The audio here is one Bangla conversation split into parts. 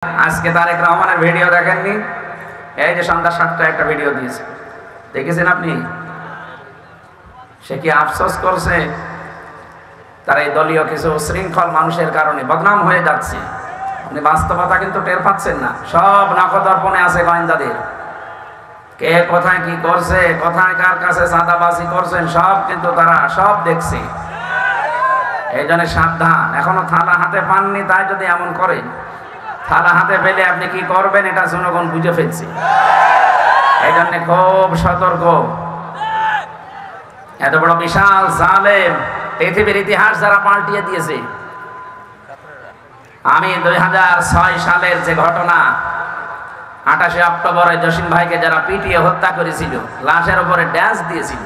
আজকে তারেক রহমানের ভিডিও দেখেননি? এই যে সন্ধ্যা 7টায় একটা ভিডিও দিয়েছে, দেখেছেন আপনি? সে কি আফসোস করছে তার এই দলীয় কিছু শৃঙ্খল মানুষের কারণে বদনাম হয়ে যাচ্ছে? আপনি বাস্তবতা কিন্তু টের পাচ্ছেন না। সব নখদর্পণে আছে গোয়েন্দাদের, কে কোথায় কি করছে, কোথায় কার কাছে চাঁদাবাজি করছেন, সব কিন্তু তারা সব দেখছে। এই জন্য সাবধান। এখনো থালা হাতে পাননি, তাই যদি এমন করেন, থালা হাতে পেলে আপনি কি করবেন এটা জনগণ বুঝে ফেলছে। এই জন্য খুব সতর্ক। এত বড় বিশাল জালেম পৃথিবীর ইতিহাস যারা পাল্টিয়ে দিয়েছে। আমি 2006 সালের যে ঘটনা, 28 অক্টোবরে জসিম ভাইকে যারা পিটিয়ে হত্যা করেছিল, লাশের উপরে ড্যান্স দিয়েছিল।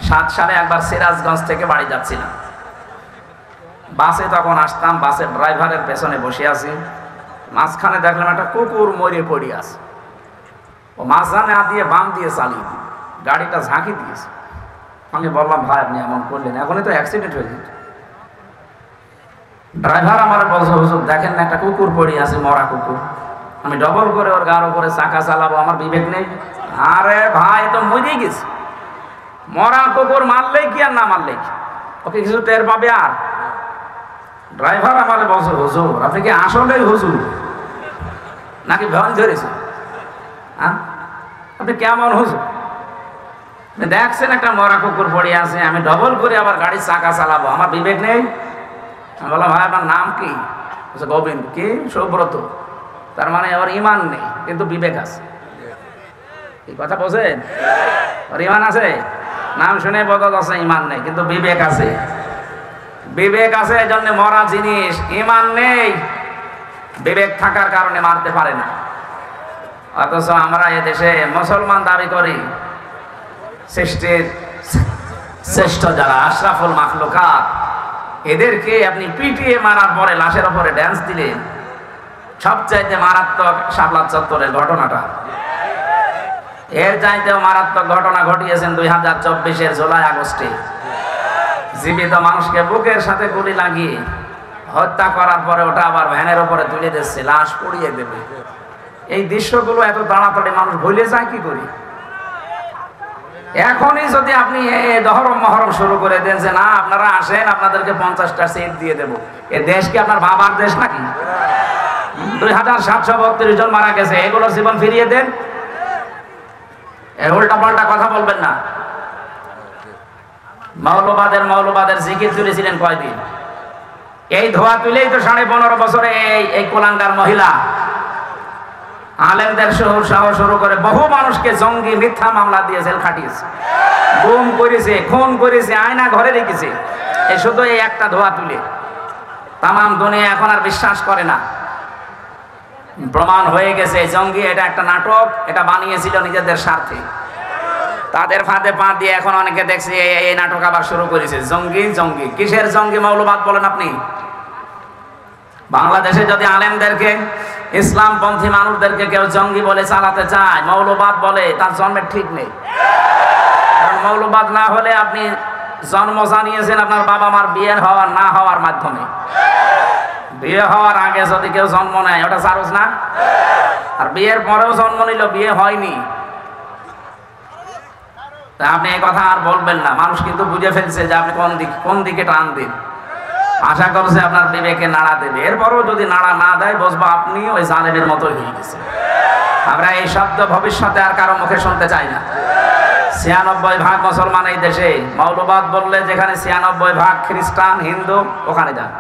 7 সালে একবার সিরাজগঞ্জ থেকে বাড়ি যাচ্ছিলাম, বাসে তখন আসতাম, বাসের ড্রাইভারের পেছনে বসে আছি, মাঝখানে দেখলাম একটা কুকুর মরে পড়ে আছে। ও মাঝখানে দিয়ে বাম দিয়ে চালিয়ে দিল, গাড়িটা ঝাঁকি দিয়েছে। আমি বললাম, ভাই আপনি এমন করলেন, এখনই তো অ্যাক্সিডেন্ট হয়ে যেত। ড্রাইভার আমার বলছে, হুজুর দেখেন না একটা কুকুর পড়ে আছে, মরা কুকুর, আমি ডবল করে ওর গাড়ো করে চাকা চালাবো, আমার বিবেক নেই? আরে ভাই তো মরেই গেছে, মরা কুকুর মারলেই কি আর না মারলেই কি, ওকে কিছু টের পাবে? আর ড্রাইভার আমার বলছে, হুজুর আপনি কি আসলেই হুজুর নাকি ভয় ধরেছে? হ্যাঁ, আপনি কেমন হুজুর? দেখছেন একটা মরা কুকুর পড়ে আছে, আমি ডবল করে আবার গাড়ির চাকা চালাবো, আমার বিবেক নেই? আমি বললাম, ভাই আপনার নাম কি? গোবিন্দ। কি? সুব্রত। তার মানে ওর ইমান নেই কিন্তু বিবেক আছে। এই কথা বোঝেন? ওর ইমান আছে, নাম শুনে বোঝা যাচ্ছে ইমান নেই, কিন্তু বিবেক আছে। বিবেক আছে, এই জন্য মরা জিনিস, ইমান নেই, বিবেক থাকার কারণে মারতে পারে না। অথচ আমরা এদেশে মুসলমান দাবি করি, সৃষ্টির শ্রেষ্ঠ যারা আশরাফুল মাখলুকাত, এদেরকে আপনি পিটিয়ে মারার পরে লাশের উপরে ড্যান্স দিলেন। সবচাইতে মারাত্মক শাপলা চত্বরের ঘটনাটা, এর চাইতেও মারাত্মক ঘটনা ঘটিয়েছেন 2024-এর জুলাই আগস্টে। জীবিত মানুষকে বুকের সাথে গুলি লাগিয়ে হত্যা করার পরে ওটা আবার ভ্যানের উপরে তুলে দিচ্ছে, লাশ পুড়িয়ে দেবে। এই দৃশ্যগুলো এত তাড়াতাড়ি মানুষ ভুলে যায় কি করি? এখনই যদি আপনি দহরম মহরম শুরু করে দেন যে না আপনারা আসেন, আপনাদেরকে 50টা সিট দিয়ে দেবো, এ দেশ কি আপনার বাবার দেশ নাকি? 2732 জন মারা গেছে, এগুলোর জীবন ফিরিয়ে দেন। উল্টা পাল্টা কথা বলবেন না। মৌলবাদের জিকির তুলেছিলেন কয়দিন? এই ধোয়া তুলেই তো 15.5 বছরে এই কোলাঙ্গার মহিলা আলেমদের সহ শুরু করে বহু মানুষকে জঙ্গি মিথ্যা মামলা দিয়ে জেল খাটিয়েছে, গুম করেছে, খুন করেছে, আয়না ঘরে রেখেছে। এই শুধু এই একটা ধোয়া তুলে তামাম দুনিয়া এখন আর বিশ্বাস করে না। প্রমাণ হয়ে গেছে জঙ্গি এটা একটা নাটক, এটা বানিয়েছিল নিজেদের স্বার্থে। তাদের ফাঁদে পা দিয়ে এখন অনেকে দেখছে এই নাটক আবার শুরু করেছে। জঙ্গি জঙ্গি কিসের জঙ্গি? মৌলবাদ বলেন আপনি। বাংলাদেশে যদি আলেমদেরকে, ইসলামপন্থী মানুষদেরকে কেউ জঙ্গি বলে চালাতে চায়, মৌলবাদ বলে, তার জন্মের ঠিক নেই। কারণ মৌলবাদ না হলে আপনি জন্ম জানিয়েছেন আপনার বাবা মার বিয়ে হওয়ার না হওয়ার মাধ্যমে। বিয়ে হওয়ার আগে যদি কেউ জন্ম নেয় ওটা চারজ না, আর বিয়ের পরেও জন্ম নিল, বিয়ে হয়নি, তা আপনি এই কথা আর বলবেন না। মানুষ কিন্তু বুঝে ফেলছে যে আপনি কোন দিকে টান দিন। আশা করছে আপনার বিবেকে নাড়া দেবে, এরপরও যদি নাড়া না দেয় বুঝবো আপনি ওই জালেমের মতোই হয়ে গেছে। আমরা এই শব্দ ভবিষ্যতে আর কারো মুখে শুনতে চাই না। 96% মুসলমান এই দেশে, মৌলবাদ বললে যেখানে 96% খ্রিস্টান হিন্দু, ওখানে যান।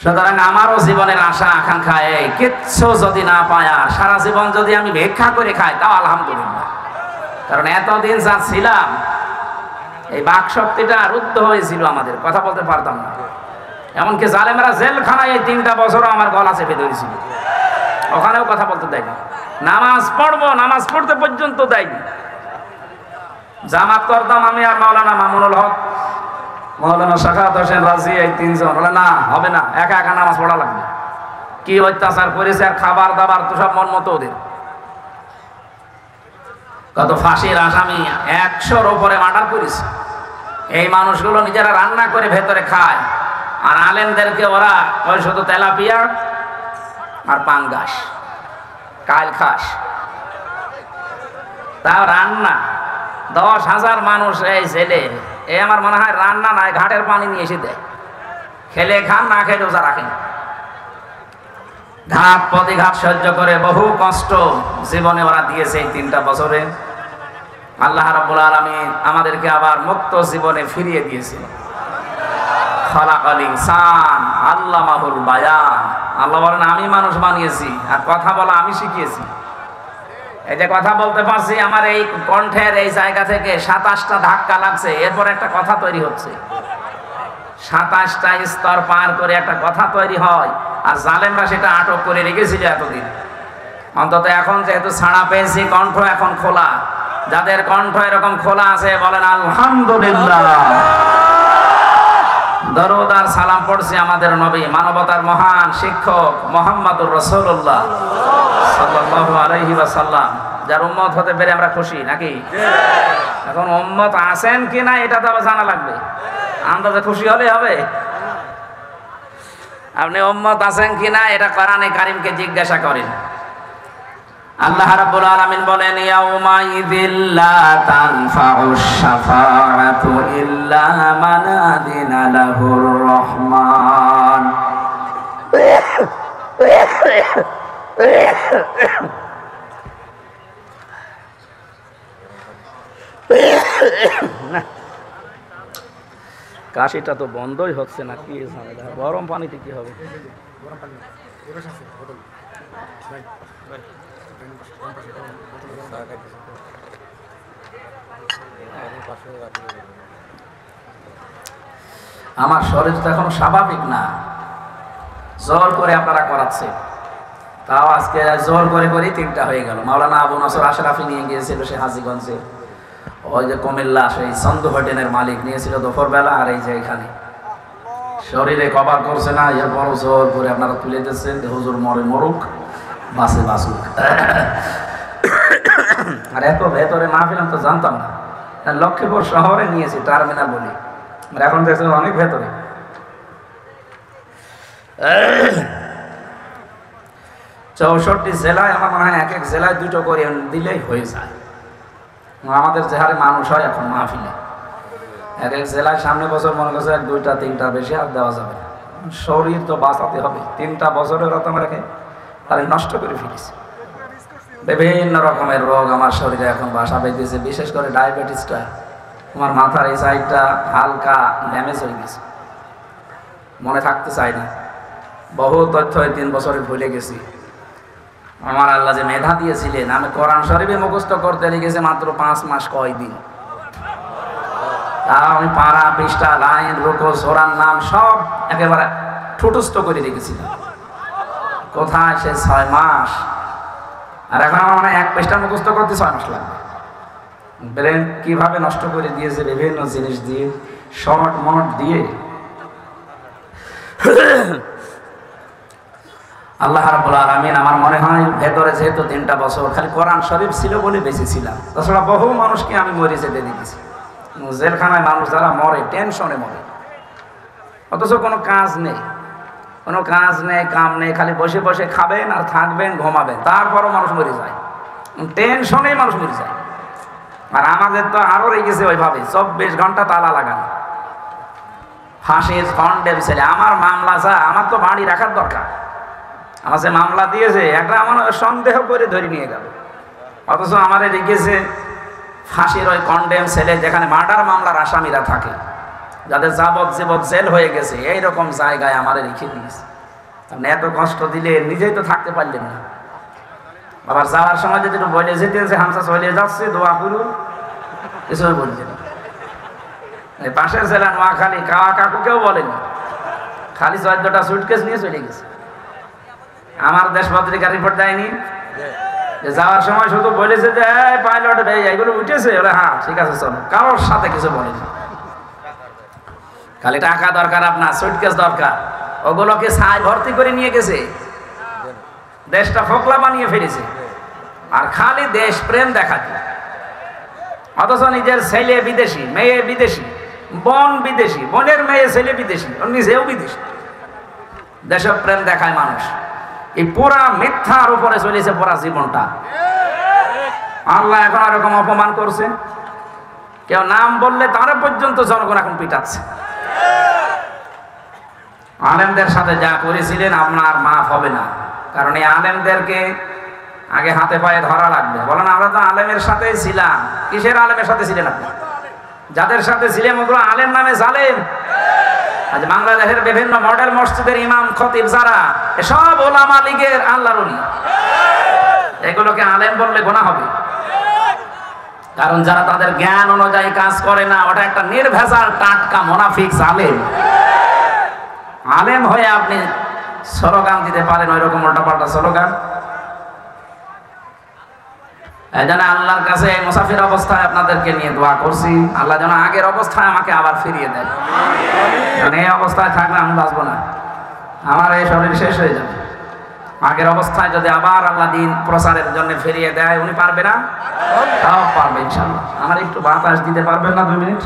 সুতরাং আমারও জীবনের আশা আকাঙ্ক্ষা এই, কিচ্ছু যদি না পায় আর সারা জীবন যদি আমি ভিক্ষা করে খাই তাও আলহামদুলিল্লাহ। কারণ এতদিন যা ছিলাম, এই বাক শক্তিটা রুদ্ধ হয়েছিল, আমাদের কথা বলতে পারতাম না। এমনকি জালেমরা জেলখানায় এই 3টা বছরও আমার গলা চেপে ধরেছিল, ওখানেও কথা বলতে দেয়নি। নামাজ পড়বো, নামাজ পড়তে পর্যন্ত দেয়নি। জামাত করতাম আমি আর মাওলানা মামুনুল হক, মাওলানা শাখাওয়াত হোসেন রাজি, এই 3 জন। বলে না, হবে না, একা একা নামাজ পড়া লাগবে। কি অত্যাচার করেছে, আর খাবার দাবার তো সব মন মতো ওদের। কত ফাঁসির আসামি 100-র উপরে মার্ডার করেছে। এই মানুষগুলো নিজেরা রান্না করে ভেতরে খায়, আর আলেমদেরকে ওরা ওই শুধু তেলাপিয়া আর পাঙ্গাস কাল খাস, তাও রান্না 10,000 মানুষ। এই ছেলে এই আমার মনে হয় রান্না নাই, ঘাটের পানি নিয়ে এসে দেয়, খেলে খান না খেলে রোজা রাখেন। ঘাট প্রতিঘাত সহ্য করে বহু কষ্ট জীবনে ওরা দিয়েছে এই 3টা বছরে। আল্লাহ রাব্বুল আলামিন আমাদেরকে আবার মুক্ত জীবনে ফিরিয়ে দিয়েছে। খালাকাল ইনসান আল্লামাহুল বায়ান। আল্লাহ বলেন আমি মানুষ বানিয়েছি আর কথা বলা আমি শিখিয়েছি। এই যে কথা বলতে পারছি, আমার এই কণ্ঠের এই জায়গা থেকে 27টা ধাক্কা লাগছে, এরপর একটা কথা তৈরি হচ্ছে। 27টা স্তর পার করে একটা কথা তৈরি হয়, আর জালেমরা সেটা আটক করে রেখেছিল এতদিন। অন্তত এখন যেহেতু ছাড়া পেয়েছি, কণ্ঠ এখন খোলা। যাদের কণ্ঠ এরকম খোলা আছে বলেন আলহামদুলিল্লাহ। দরুদ আর সালাম পড়ছি আমাদের নবী, মানবতার মহান শিক্ষক মুহাম্মদুর রাসূলুল্লাহ সাল্লাল্লাহু আলাইহি ওয়াসাল্লাম, যার উম্মত হতে পেরে আমরা খুশি নাকি? এখন উম্মত আছেন কিনা এটা তো আবার জানা লাগবে, আন্দাজে খুশি হলে হবে? আপনি উম্মত আছেন কিনা এটা কোরআনে কারীমকে জিজ্ঞাসা করেন। আল্লাহ রাব্বুল আলামিন বলেন ইয়াউমা ইযিল লা তানফাউশ শাফাআতু ইল্লা মান আযিনা লাহুর রহমান। কাশিটা তো বন্ধই হচ্ছে না, কি ঝামেলা? গরম পানিতে কি হবে? আমার শরীর তো এখন স্বাভাবিক না, জোর করে আপনারা করাচ্ছে। তাও আজকে জোর করে করে 3টা হয়ে গেল। মাওলানা আবু নসর আশরাফি নিয়ে গিয়েছিল সে হাজীগঞ্জে, ওই যে কুমিল্লা সেই সন্ধু হোটেলের মালিক নিয়েছিল দুপুরবেলা, আর এই যে এখানে শরীরে কভার করছে না, এরপর জোর করে আপনারা তুলে দিচ্ছেন যে হুজুর মরে মরুক, বাসে বাসুক। আর এত ভেতরে মাহফিল আমি তো জানতাম না, লক্ষ্মীপুর শহরে নিয়েছি টার্মিনাল বলি, এখন দেখছেন অনেক ভেতরে। 64 জেলায় আমার মনে হয় এক এক জেলায় 2টো করে দিলেই হয়ে যায়। আমাদের যে হারে মানুষ হয় এখন মাহফিলে, এক এক জেলায় সামনে বছর মনে করছে 2টা 3টা বেশি আর দেওয়া যাবে না। শরীর তো বাঁচাতে হবে। 3টা বছরের রত রেখে তাহলে নষ্ট করে ফেলেছি। বিভিন্ন রকমের রোগ আমার শরীরে এখন বাসা বেঁধেছে, বিশেষ করে ডায়াবেটিসটা। আমার মাথার এই সাইডটা হালকা ড্যামেজ হয়ে গেছে, মনে থাকতে চাই না। বহু তথ্য এই 3 বছরে ভুলে গেছি। আমার আল্লাহ যে মেধা দিয়েছিলেন, আমি কোরআন শরীফে মুখস্থ করতে লেগেছে মাত্র 5 মাস কয়দিন। তা আমি পারা পৃষ্ঠা লাইন রুকু সূরার নাম সব একেবারে ঠুটস্থ করে রেখেছিলাম। কোথায় সে 6 মাস, আর এখন আমার মানে 1 পৃষ্ঠা মুখস্থ করতে 6 মাস লাগবে। ব্রেন কিভাবে নষ্ট করে দিয়েছে বিভিন্ন জিনিস দিয়ে, শর্ট মট দিয়ে। আল্লাহ রাব্বুল আলামিন আমার মনে হয় ভেতরে যেহেতু 3টা বছর খালি কোরআন শরীফ ছিল বলে বেঁচেছিলাম, তাছাড়া বহু মানুষকে আমি মরে যেতে দেখেছি। জেলখানায় মানুষ যারা মরে টেনশনে মরে, অথচ কোনো কাজ নেই, কোনো কাজ নেই, কাম নেই, খালি বসে বসে খাবেন আর থাকবেন, ঘুমাবেন, তারপরও মানুষ মরে যায়। টেনশনেই মানুষ মরে যায়। আর আমাদের তো আরো রেগেছে ওইভাবে 24 ঘন্টা তালা লাগানো। ফাঁসির কন্ডেম ছেলে, আমার মামলা যা, আমার তো বাড়ি রাখার দরকার। আমার যে মামলা দিয়েছে একটা আমার সন্দেহ করে ধরে নিয়ে গেল, অথচ আমারে রেখেছে ফাঁসির ওই কন্ডেম ছেলে, যেখানে মার্ডার মামলার আসামিরা থাকে, যাদের যাবজ্জীবন জেল হয়ে গেছে, এইরকম জায়গায় আমারে রেখে দিয়েছে। আপনি এত কষ্ট দিলে নিজেই তো থাকতে পারলেন না। আবার যাওয়ার সময় যদি একটু বলে যেতেন যে হামসা চলে যাচ্ছে, দোয়া করুন, কিছুই বললেন। এই পাশের জেলা নোয়াখালী কাওয়া কাকুকেও বলেনি, খালি 14টা সুটকেস নিয়ে চলে গেছে। আমার দেশ পত্রিকা রিপোর্ট দেয়নি যে যাওয়ার সময় শুধু বলেছে যে পাইলট ভাই এগুলো উঠেছে, বলে হ্যাঁ ঠিক আছে চলো, কারোর সাথে কিছু বলেনি। খালি টাকা দরকার আপনার, সুটকেস দরকার, ওগুলোকে ছাই ভর্তি করে নিয়ে গেছে, দেশটা ফোকলা বানিয়ে ফেলেছে। আর খালি দেশ প্রেম দেখাচ্ছে, অথচ নিজের ছেলে বিদেশি, মেয়ে বিদেশি, বোন বিদেশি, বোনের মেয়ে ছেলে বিদেশি, ও নিজেও বিদেশি। দেশপ্রেম দেখায় মানুষ। এই পুরা মিথ্যার উপরে চলেছে পুরা জীবনটা। আল্লাহ এখন এরকম অপমান করছে, কেউ নাম বললে তারা পর্যন্ত জনগণ এখন পিটাচ্ছে। আলেমদের সাথে যা করেছিলেন আপনার মাফ হবে না, কারণ এই আলেমদেরকে আগে হাতে পায়ে ধরা লাগবে। বলেন আমরা তো আলেমের সাথেই ছিলাম। কিসের আলেমের সাথে ছিলেন আপনি? যাদের সাথে ছিলেন ওগুলো আলেম নামে জালেম। আজ বাংলাদেশের বিভিন্ন মডেল মসজিদের ইমাম খতিব যারা, এসব ওলামা লীগের আল্লাহর ওলি। এগুলোকে আলেম বললে গোনা হবে, কারণ যারা তাদের জ্ঞান অনুযায়ী কাজ করে না, ওটা একটা নির্ভেজাল টাটকা মুনাফিক জালেম। আলেম হয়ে আপনি স্লোগান দিতে পারেন ওইরকম উল্টাপাল্টা স্লোগান। এই জন্য আল্লাহর কাছে মুসাফির অবস্থায় আপনাদেরকে নিয়ে দোয়া করছি, আল্লাহ যেন আগের অবস্থায় আমাকে আবার ফিরিয়ে দেয়। কারণ এই অবস্থায় থাকলে আমি বাঁচবো না, আমার এই শরীর শেষ হয়ে যাবে। আগের অবস্থায় যদি আবার আল্লাহ দিন প্রচারের জন্য ফিরিয়ে দেয়, উনি পারবে না? তাও পারবে ইনশাআল্লাহ। আমার একটু বাতাস দিতে পারবেন না? 2 মিনিট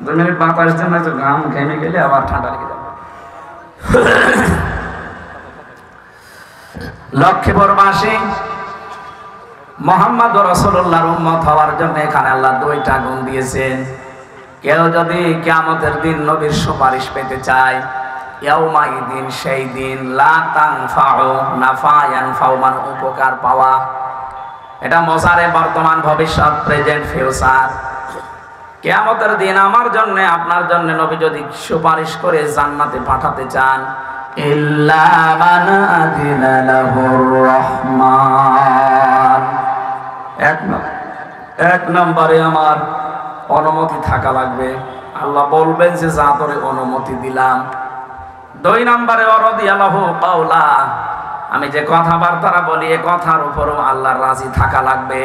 2 মিনিট বাতাস দেন, না তো ঘাম ঘেমে গেলে আবার ঠান্ডা লেগে যাবে। লক্ষ্মীপুরবাসী মুহাম্মদ রাসূলুল্লাহর উম্মত হওয়ার জন্য এখানে আল্লাহ 2টা গুণ দিয়েছেন। কেউ যদি কিয়ামতের দিন নবীর সুপারিশ পেতে চায়, ইয়াউমাইদিন সেই দিন লা তানফাউ নাফা ইয়ানফাউ মানে উপকার পাওয়া। এটা মজারে বর্তমান ভবিষ্যৎ প্রেজেন্ট ফিউচার। কিয়ামতের দিন আমার জন্য আপনার জন্য নবী যদি সুপারিশ করে জান্নাতে পাঠাতে চান, ইল্লা মান আযিনা লাহুর রহমান, এক নম্বরে আমার অনুমতি থাকা লাগবে। আল্লাহ বলবেন যে যা তোরে অনুমতি দিলাম। 2 নম্বরে ওয়ারাদিয়াল্লাহু কাওলা, আমি যে কথাবার্তা বলি এ কথার উপরও আল্লাহর রাজি থাকা লাগবে।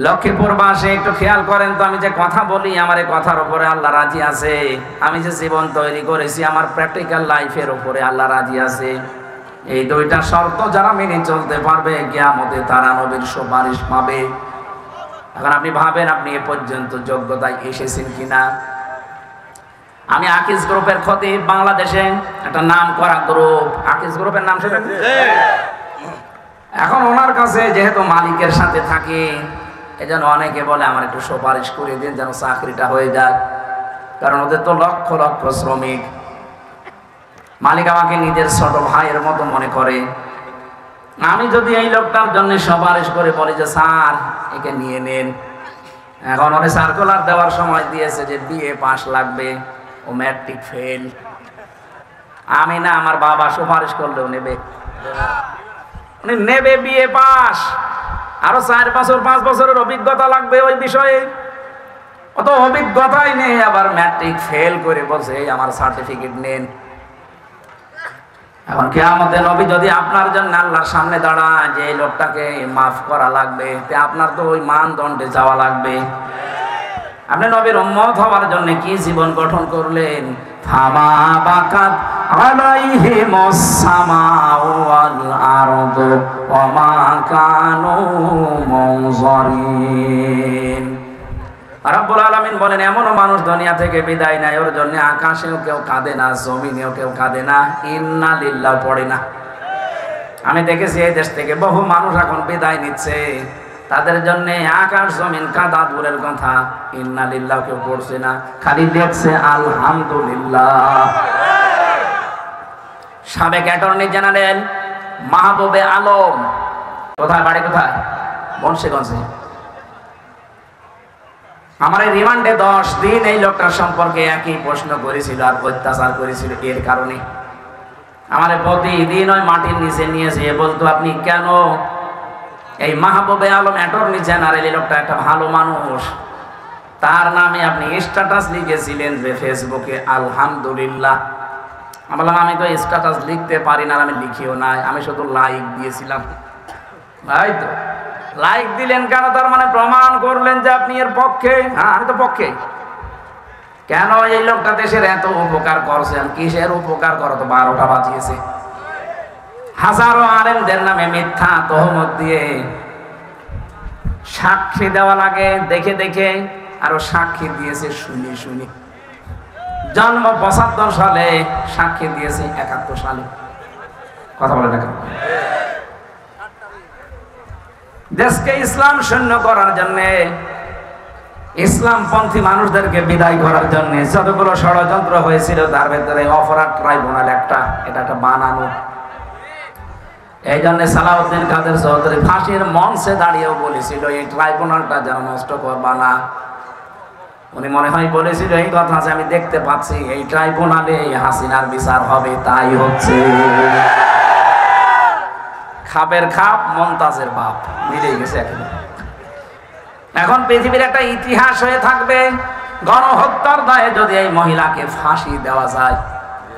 লক্ষ্মীপুরবাসী একটু খেয়াল করেন তো, আমি যে কথা বলি আমার এই কথার উপরে আল্লাহ রাজি আছে। আমি যে জীবন তৈরি করেছি আমার প্র্যাকটিক্যাল লাইফের উপরে আল্লাহ রাজি আছে। এই 2টা শর্ত যারা মেনে চলতে পারবে কিয়ামতে তারা নবীর সুপারিশ পাবে। এখন আপনি ভাবেন আপনি এ পর্যন্ত যোগ্যতায় এসেছেন কিনা। আমি আকিজ গ্রুপের খতিব, বাংলাদেশে একটা নাম করা গ্রুপ, আকিজ গ্রুপের নাম শুনেন? এখন ওনার কাছে যেহেতু মালিকের সাথে থাকি, এজন্য অনেকে বলে আমার একটু সুপারিশ করে দিন যেন চাকরিটা হয়ে যায়, কারণ ওদের তো লক্ষ লক্ষ শ্রমিক। মালিক আমাকে নিজের ছোট ভাইয়ের মতো মনে করে। আমি যদি এই লোকটার জন্য সুপারিশ করে বলি যে স্যার একে নিয়ে নেন, এখন ওরে সার্কুলার দেওয়ার সময় দিয়েছে যে বিএ পাস লাগবে, ও ম্যাট্রিক ফেল। আমি না, আমার বাবা সুপারিশ করলেও নেবে, উনি নেবে বিএ পাস, আরো 4 বছর 5 বছরের অভিজ্ঞতা লাগবে ওই বিষয়ে। অত অভিজ্ঞতাই নেই, আবার ম্যাট্রিক ফেল করে বলছে এই আমার সার্টিফিকেট নেন। এখন কিয়ামতে নবী যদি আপনার জন্য আল্লাহর সামনে দাঁড়ায় যে এই লোকটাকে মাফ করা লাগবে, তে আপনার তো ওই মানদণ্ডে যাওয়া লাগবে। আপনি নবীর উম্মত হওয়ার জন্য কি জীবন গঠন করলেন? ফামা বাকাত আলাইহিমুস সামাউ ওয়াল আরদু ওয়া মা কানু মুনজারিন। রব্বুল আলামিন বলেন এমনও মানুষ দুনিয়া থেকে বিদায় নেয়, ওর জন্য আকাশেও কেউ কাঁদে না, জমিনেও কেউ কাঁদে না, ইন্না লিল্লাহ পড়ে না। আমি দেখেছি এই দেশ থেকে বহু মানুষ এখন বিদায় নিচ্ছে, তাদের জন্য আকাশ জমিন কাঁদা দূরের কথা, ইন্না লিল্লাহ কেউ পড়ছে না, খালি দেখছে আলহামদুলিল্লাহ। সাবেক অ্যাটর্নি জেনারেল মাহবুবে আলম, কোথায় বাড়ি, কোথায়? বংশীগঞ্জে। আমার এই রিমান্ডে 10 দিন এই লোকটার সম্পর্কে একই প্রশ্ন করেছিল আর অত্যাচার করেছিল। এর কারণে আমার প্রতিদিন ওই মাটির নিচে নিয়েছে, বলতো আপনি কেন এই মাহবুবে আলম অ্যাটর্নি জেনারেল, এই লোকটা একটা ভালো মানুষ, তার নামে আপনি স্ট্যাটাস লিখেছিলেন যে ফেসবুকে আলহামদুলিল্লাহ। আমি বললাম আমি তো স্ট্যাটাস লিখতে পারি না, আমি লিখিও নাই, আমি শুধু লাইক দিয়েছিলাম। ভাই তো লাইক দিলেন কেন? তার মানে প্রমাণ করলেন যে আপনি এর পক্ষে। হ্যাঁ, আমি তো পক্ষে। কেন এই লোকটা দেশের এত উপকার করছেন? কিসের উপকার করো? তো 12টা বাজিয়েছে। হাজারো আলেমদের নামে মিথ্যা তহমত দিয়ে সাক্ষী দেওয়া লাগে, দেখে দেখে আর সাক্ষী দিয়েছে শুনি শুনি। জন্ম ৭৫ সালে, সাক্ষী দিয়েছে ৭১ সালে। কথা বলে না। দেশকে ইসলাম শূন্য করার জন্য, ইসলামপন্থী মানুষদেরকে বিদায় করার জন্য যতগুলো ষড়যন্ত্র হয়েছিল তার ভেতরে অপরাধ ট্রাইব্যুনাল এটা একটা বানানো। এই জন্য সালাউদ্দিন কাদের চৌধুরী ফাঁসির মঞ্চে দাঁড়িয়েও বলেছিল এই ট্রাইব্যুনালটা যেন নষ্ট করবা না। উনি মনে হয় বলেছিল এই কথা যে আমি দেখতে পাচ্ছি এই ট্রাইব্যুনালে হাসিনার বিচার হবে, তাই হচ্ছে। খাপের খাপ, মমতাজের বাপ, মিলে গেছে একেবারে। এখন পৃথিবীর একটা ইতিহাস হয়ে থাকবে গণহত্যার দায়ে যদি এই মহিলাকে ফাঁসি দেওয়া যায়।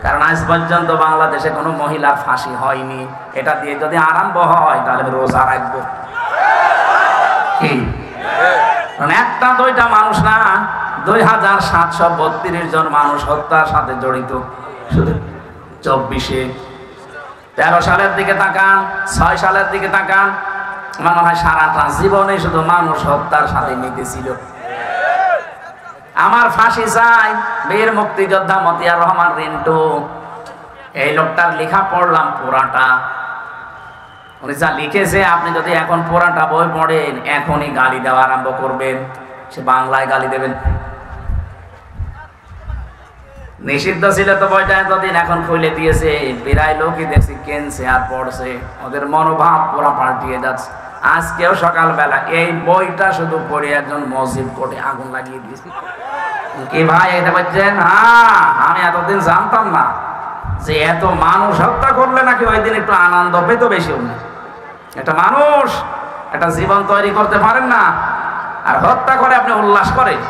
কারণ আজ পর্যন্ত বাংলাদেশে কোনো মহিলার ফাঁসি হয়নি। এটা দিয়ে যদি আরম্ভ হয় তাহলে রোজা রাখবো। কি একটা দুইটা মানুষ না, ২৭৩২ জন মানুষ হত্যার সাথে জড়িত। শুধু ২৪-এ ১৩ সালের দিকে তাকান, ৬ সালের দিকে তাকান, মনে হয় সারাটা জীবনে শুধু মানুষ হত্যার সাথে মিটেছিল। আমার ফাঁসি চাই, বীর মুক্তিযোদ্ধা মতিয়ার রহমান রিন্টু, এই লোকটার লেখা পড়লাম পুরাটা। উনি যা লিখেছে, আপনি যদি এখন পুরাটা বই পড়েন এখনই গালি দেওয়া আরম্ভ করবেন। সে বাংলায় গালি দেবেন। নিষিদ্ধ ছিল তো বইটা এতদিন, এখন খুলে দিয়েছে। প্রায় লোকই দেখছি কেনছে আর পড়ছে, ওদের মনোভাব পুরো পাল্টিয়ে যাচ্ছে। আজকেও সকালবেলা এই বইটা শুধু পড়ে একজন মসজিদ কোর্টে আগুন লাগিয়ে দিয়েছে। কি ভাই এটা বলছেন? হ্যাঁ, আমি এতদিন জানতাম না যে এত মানুষ হত্যা করলে নাকি ওই দিন একটু আনন্দ পেত বেশি। একটা মানুষ একটা জীবন তৈরি করতে পারেন না, আর হত্যা করে আপনি উল্লাস করেন।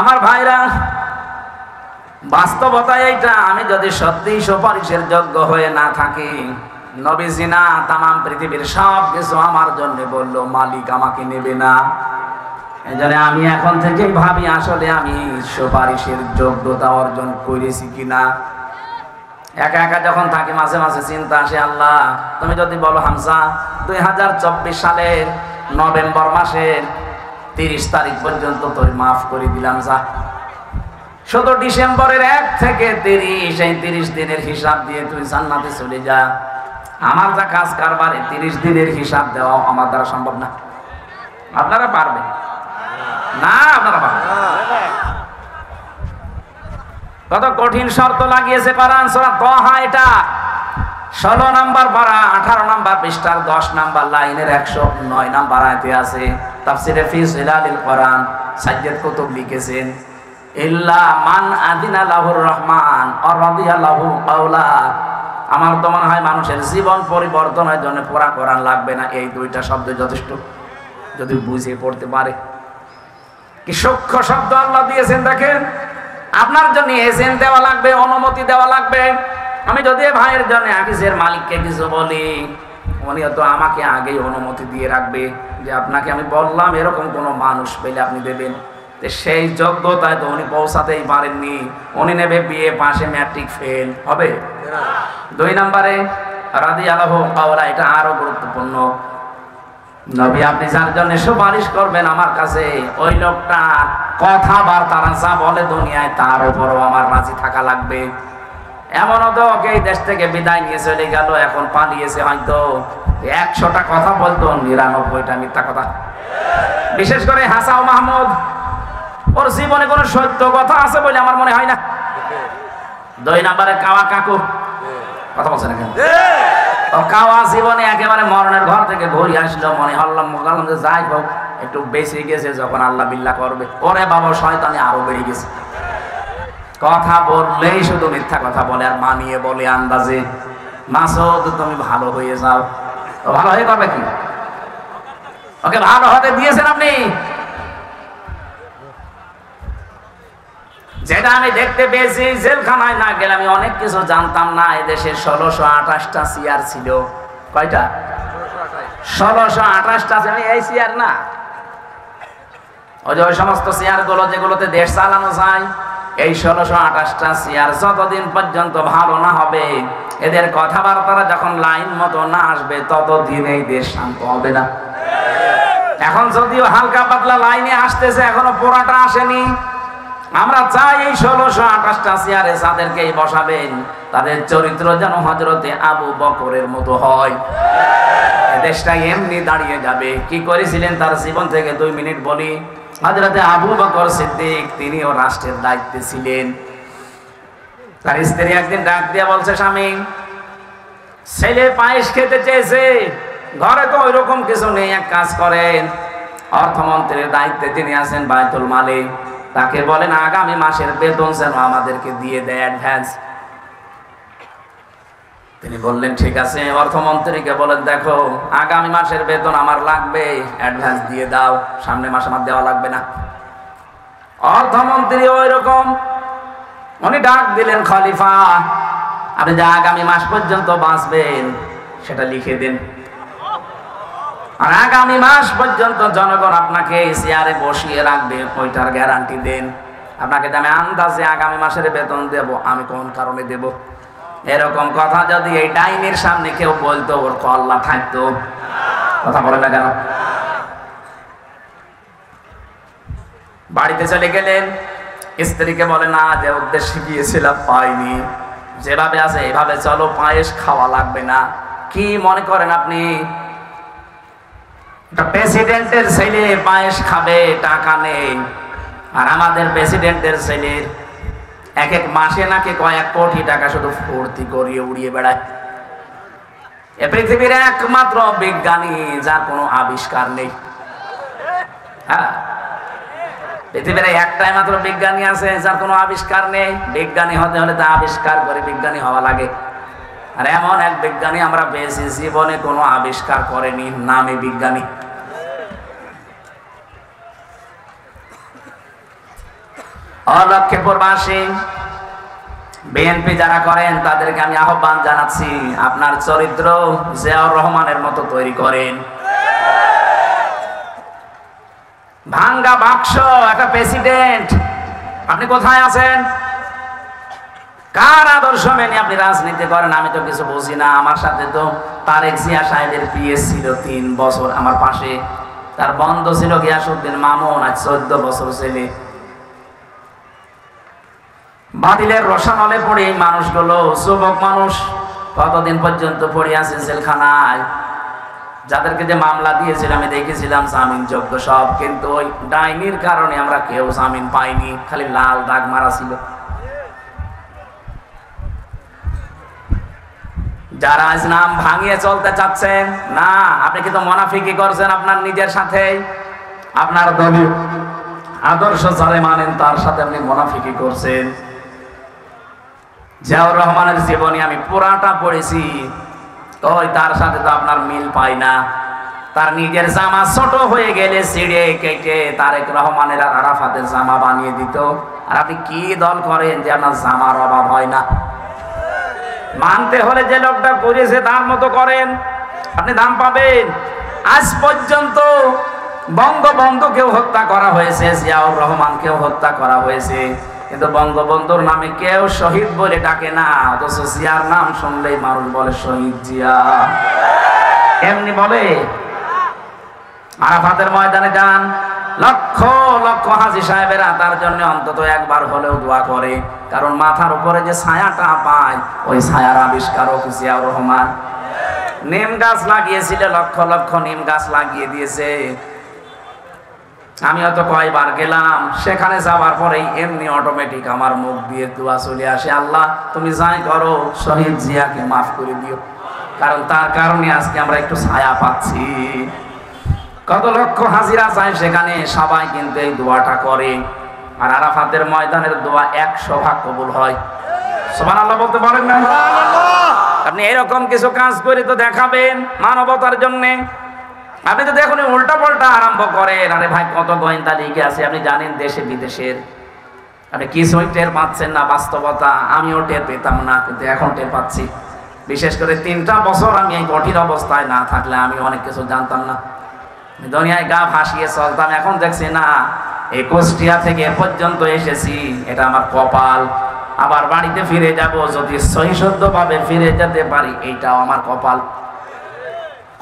আমার ভাইরা, বাস্তবতা এইটা, আমি যদি সত্যি সুপারিশের যোগ্য হয়ে না থাকি, নবীজি না তামাম পৃথিবীর সব কিছু আমার জন্য বললো, মালিক আমাকে নেবে না। এই জন্য আমি এখন থেকেই ভাবি আসলে আমি সুপারিশের যোগ্যতা অর্জন করেছি কিনা। একা একা যখন থাকি মাঝে মাঝে চিন্তা আসে, আল্লাহ তুমি যদি বলো হামজা ২০২৪ সালের নভেম্বর মাসের ৩০ তারিখ পর্যন্ত তোর মাফ করে দিলাম, যা শুধু ডিসেম্বরের ১ থেকে ৩০, এই ৩০ দিনের হিসাব দিয়ে তুই জান্নাতে চলে যা। আমার যা কাজ কারবারে ৩০ দিনের হিসাব দেওয়া আমার দ্বারা সম্ভব না। আপনারা পারবেন না? আপনারা পারবেন? কত কঠিন শর্ত লাগিয়েছে কোরআন সূরা তাহা। এটা ১৬ নম্বর পারা, ১৮ নম্বর পৃষ্ঠার ১০ নম্বর লাইনের ১০৯ নম্বর আয়াতে আছে। তাফসীরে ফি জিলালিল কোরআন সাইয়্যিদ কুতুব লিখেছেন, ইল্লা মান আদিনা লাহুর রহমান ওয়া রাদিয়া লাহু কাওলা। আমার তো মনে হয় মানুষের জীবন পরিবর্তনের জন্য পুরা কোরআন লাগবে না, এই দুইটা শব্দ যথেষ্ট, যদি বুঝে পড়তে পারে। কি সূক্ষ্ম শব্দ আল্লাহ দিয়েছেন দেখেন। আপনার জন্য এজেন্ট দেওয়া লাগবে, অনুমতি দেওয়া লাগবে। আমি যদি ভাইয়ের জন্য হাদিসের মালিককে কিছু বলি, উনি তো আমাকে আগেই অনুমতি দিয়ে রাখবে যে আপনাকে আমি বললাম এরকম কোনো মানুষ পেলে আপনি দেবেন। সেই যোগ্যতায় তো উনি পৌঁছাতেই পারেননি। উনি নেবে বিএ পাশে ম্যাট্রিক ফেল হবে। ২ নম্বরে রাদিয়াল্লাহু কাওলা, এটা আরো গুরুত্বপূর্ণ। নবী আপনি যার জন্য সুপারিশ করবেন আমার কাছে, ওই লোকটা কথাবার্তা যা বলে দুনিয়ায় তার উপরও আমার রাজি থাকা লাগবে। এমনও তো ওকে এই দেশ থেকে বিদায় নিয়ে চলে গেল, এখন পালিয়েছে, হয়তো ১০০টা কথা বলতো, ৯৯টা মিথ্যা কথা। বিশেষ করে হাসান মাহমুদ, ওর জীবনে কোনো সত্য কথা আছে বলে আমার মনে হয় না। ২ নম্বরে কাওয়া কাকু, কথা বলছেন না কেন? কাওয়া জীবনে একেবারে মরণের ঘর থেকে ঘুরে আসলো, মনে হল্লাম যে যাই হোক একটু বেঁচে গেছে, যখন আল্লাহ বিল্লাহ করবে ওরে বাবা শয়তানি আরো বেড়ে গেছে। কথা বললেই শুধু মিথ্যা কথা বলে আর মানিয়ে বলে আন্দাজে। মাসুদ তুমি ভালো হয়ে যাও, তো ভালো হয়ে করবে কি? ওকে ভালো হতে দিয়েছেন আপনি? যেটা আমি দেখতে পেয়েছি, জেলখানায় না গেলে আমি অনেক কিছু জানতাম না। এদেশে ১৬২৮টা চেয়ার ছিল। কয়টা? ১৬২৮টা। আমি এই চেয়ার না, ওই যে ওই সমস্ত চেয়ার গুলো যেগুলোতে দেশ চালানো যায়, এই 1628টা চেয়ার যতদিন পর্যন্ত ভালো না হবে, এদের কথাবার্তারা যখন লাইন মতো না আসবে, ততদিন এই দেশ শান্ত হবে না। এখন যদিও হালকা পাতলা লাইনে আসতেছে, এখনো পুরাটা আসেনি। আমরা চাই এই 1628টা চেয়ারে যাদেরকেই বসাবেন, তাদের চরিত্র যেন হযরতে আবু বকরের মতো হয়। দেশটা এমনি দাঁড়িয়ে যাবে। কি করেছিলেন তার জীবন থেকে 2 মিনিট বলি। হযরতে আবু বকর সিদ্দিক, তিনিও রাষ্ট্রের দায়িত্বে ছিলেন। তার স্ত্রী একদিন ডাক দিয়ে বলছে, স্বামী, ছেলে পায়েস খেতে চেয়েছে, ঘরে তো ওইরকম কিছু নেই, এক কাজ করেন, অর্থমন্ত্রীর দায়িত্বে তিনি আছেন বায়তুল মালে, তাকে বলেন আগামী মাসের বেতন যেন আমাদেরকে দিয়ে দেয়, অ্যাডভান্স। তিনি বললেন ঠিক আছে। অর্থমন্ত্রীকে বলেন, দেখো আগামী মাসের বেতন আমার লাগবে, অ্যাডভান্স দিয়ে দাও, সামনের মাস আমার দেওয়া লাগবে না। অর্থমন্ত্রী ওই রকম, উনি ডাক দিলেন, খলিফা, আপনি যে আগামী মাস পর্যন্ত বাঁচবেন সেটা লিখে দিন, আর আগামী মাস পর্যন্ত জনগণ আপনাকে চেয়ারে বসিয়ে রাখবে, ওইটার গ্যারান্টি দেন। আপনাকে আমি আন্দাজে আগামী মাসের বেতন দেব, আমি কোন কারণে দেব। এরকম কথা যদি এই ডাইনির সামনে কেউ বলতো, ওর কল্লা থাকতো। কথা বলে না কেন? বাড়িতে চলে গেলেন, স্ত্রীকে বলে না, যে উদ্দেশ্যে গিয়েছিলাম পাইনি, যেভাবে আছে এভাবে চলো, পায়েস খাওয়া লাগবে না। কি মনে করেন আপনি প্রেসিডেন্টের ছেলে পায়েস খাবে, টাকা নেই, আর আমাদের প্রেসিডেন্টের ছেলের এক এক মাসে নাকি কয়েক কোটি টাকা শুধু ফুর্তি করিয়ে উড়িয়ে বেড়ায়। এ পৃথিবীর একমাত্র বিজ্ঞানী যার কোনো আবিষ্কার নেই। হ্যাঁ, পৃথিবীর একটাই মাত্র বিজ্ঞানী আছে যার কোনো আবিষ্কার নেই। বিজ্ঞানী হতে হলে তা আবিষ্কার করে বিজ্ঞানী হওয়া লাগে। আর এমন এক বিজ্ঞানী আমরা পেয়েছি, জীবনে কোনো আবিষ্কার করেনি, নামে বিজ্ঞানী। লক্ষ্মীপুরবাসী, বিএনপি যারা করেন তাদেরকে আমি আহ্বান জানাচ্ছি, আপনার চরিত্র জিয়াউর রহমানের মতো তৈরি করেন। ভাঙ্গা বাক্স একটা প্রেসিডেন্ট, আপনি কোথায় আছেন? কার আদর্শ মেনে আপনি রাজনীতি করেন? আমি তো কিছু বুঝি না। আমার সাথে তো তারেক জিয়া সাহেবের পিএস ছিল 3 বছর আমার পাশে, তার বন্ধ ছিল গিয়াসউদ্দিন মামুন, আজ 14 বছর ছেলে। বাতিলের রসানলে পড়ে এই মানুষগুলো, যুবক মানুষ, কতদিন পর্যন্ত পড়ে আছে জেলখানায়। যাদেরকে যে মামলা দিয়েছিল আমি দেখেছিলাম জামিন যোগ্য সব, কিন্তু ওই ডাইনির কারণে আমরা কেউ জামিন পাইনি, খালি লাল দাগ মারা ছিল। যারা আজ নাম ভাঙিয়ে চলতে চাচ্ছেন, না, আপনি কিন্তু মুনাফিকি করছেন আপনার নিজের সাথে। আপনার দলীয় আদর্শ যারা মানেন তার সাথে আপনি মুনাফিকি করছেন। জিয়াউর রহমানের জীবনী আমি পুরাটা পড়েছি, ওই তার সাথে তো আপনার মিল পাই না। তার নিজের জামা ছোট হয়ে গেলে ছিঁড়ে কেটে তারেক রহমানের আর আরাফাতের জামা বানিয়ে দিত। আর আপনি কি দল করেন যে আপনার জামার অভাব হয় না? মানতে হলে যে লোকটা করেছে তার মতো করেন, আপনি দাম পাবেন। আজ পর্যন্ত বঙ্গবন্ধুকেও হত্যা করা হয়েছে, জিয়াউর রহমানকেও হত্যা করা হয়েছে, কিন্তু বঙ্গবন্ধুর নামে কেউ শহীদ বলে ডাকে না, অথচ জিয়ার নাম শুনলেই মানুষ বলে শহীদ জিয়া। এমনি বলে। আরাফাতের ময়দানে যান, লক্ষ লক্ষ হাজী সাহেবেরা তার জন্য অন্তত একবার হলেও দোয়া করে, কারণ মাথার উপরে যে ছায়াটা পায় ওই ছায়ার আবিষ্কারক জিয়াউর রহমান। নিম গাছ লাগিয়েছিল, লক্ষ লক্ষ নিম গাছ লাগিয়ে দিয়েছে। আমি হয়তো কয়বার গেলাম, সেখানে যাওয়ার পরেই এমনি অটোমেটিক আমার মুখ দিয়ে দোয়া চলে আসে, আল্লাহ তুমি যাই করো শহীদ জিয়াকে মাফ করে দিও, কারণ তার কারণে আজকে আমরা একটু ছায়া পাচ্ছি। কত লক্ষ হাজিরা যায় সেখানে, সবাই কিন্তু এই দোয়াটা করে। আর আরাফাতের ময়দানের দোয়া 100 ভাগ কবুল হয়। সুবহানাল্লাহ বলতে পারেন না? আপনি এরকম কিছু কাজ করে তো দেখাবেন মানবতার জন্যে। আপনি তো দেখুন উল্টা পাল্টা আরম্ভ করেন। আরে ভাই, কত গোয়েন্দা লিগে আছে আপনি জানেন দেশে বিদেশের, আপনি কিছুই টের পাচ্ছেন না। বাস্তবতা আমিও টের পেতাম না, কিন্তু এখন টের পাচ্ছি। বিশেষ করে 3টা বছর আমি এই কঠিন অবস্থায় না থাকলে আমি অনেক কিছু জানতাম না। দুনিয়ায় গা ভাসিয়ে চলতাম, এখন দেখছি না এই কুষ্টিয়া থেকে এ পর্যন্ত এসেছি, এটা আমার কপাল। আবার বাড়িতে ফিরে যাব, যদি সহিষ্ণুভাবে ফিরে যেতে পারি, এইটাও আমার কপাল।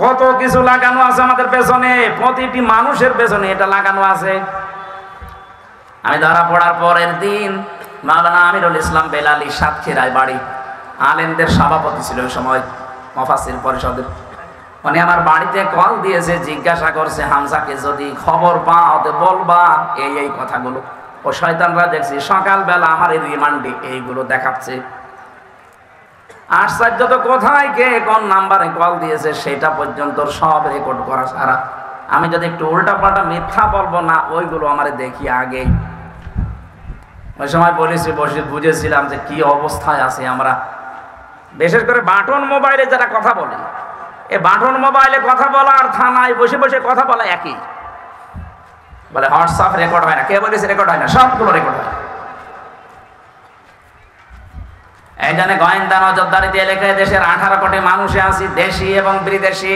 কত কিছু লাগানো আছে আমাদের পেছনে, প্রতিটি মানুষের পেছনে এটা লাগানো আছে। আমি ধরা পড়ার পরের দিন মাওলানা আমিরুল ইসলাম বেলালী সাতক্ষীরায় বাড়ি, আলেমদের সভাপতি ছিল ওই সময় মুফাসসির পরিষদের। উনি আমার বাড়িতে কল দিয়েছে, জিজ্ঞাসা করছে হামজাকে যদি খবর পাও তো বলবা এই কথাগুলো। ও শয়তানরা দেখছি সকালবেলা আমার এই রিমান্ডে এইগুলো দেখাচ্ছে। আশ্চর্য তো, কোথায় কে কোন নাম্বারে কল দিয়েছে সেটা পর্যন্ত সব রেকর্ড করা সারা। আমি যদি একটু উল্টাপাল্টা মিথ্যা বলবো না, ওইগুলো আমার দেখি আগে। ওই সময় বলেছি, বসে বুঝেছিলাম যে কি অবস্থায় আছে আমরা। বিশেষ করে বাটন মোবাইলে যারা কথা বলে, এই বাটন মোবাইলে কথা বলা আর থানায় বসে বসে কথা বলা একই। বলে হোয়াটসঅ্যাপ রেকর্ড হয় না, কে বলেছে রেকর্ড হয় না? সবগুলো রেকর্ড হয়। এই জন্য গোয়েন্দা নজরদারিতে এলাকায় দেশের 18 কোটি মানুষে আছি, দেশি এবং বিদেশি।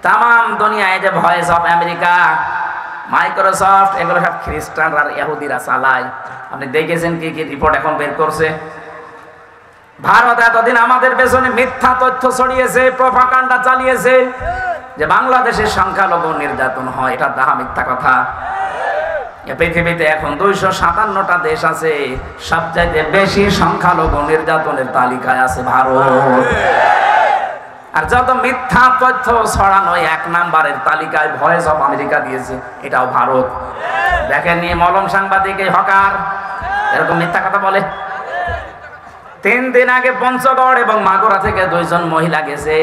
তাম দুনিয়ায় যে ভয়েস অফ আমেরিকা, মাইক্রোসফট, এগুলো সব খ্রিস্টানরা আর ইহুদিরা চালায়। আপনি দেখেছেন কি কি রিপোর্ট এখন বের করছে। ভারত এতদিন আমাদের পেছনে মিথ্যা তথ্য ছড়িয়েছে, প্রোপাগান্ডা চালিয়েছে যে বাংলাদেশের সংখ্যালঘু নির্যাতন হয়, এটা তাহা মিথ্যা কথা। পৃথিবীতে এখন 257টা দেশ আছে, সবচাইতে বেশি সংখ্যালঘু নির্যাতনের তালিকায় আছে ভারত। আর যত মিথ্যা তথ্য ছড়ানো 1 নাম্বারের তালিকায় ভয়েস অফ আমেরিকা দিয়েছে, এটাও ভারত। দেখেন নি মলম সাংবাদিক হকার এরকম মিথ্যা কথা বলে। 3 দিন আগে পঞ্চগড় এবং মাগুরা থেকে 2 জন মহিলা গেছে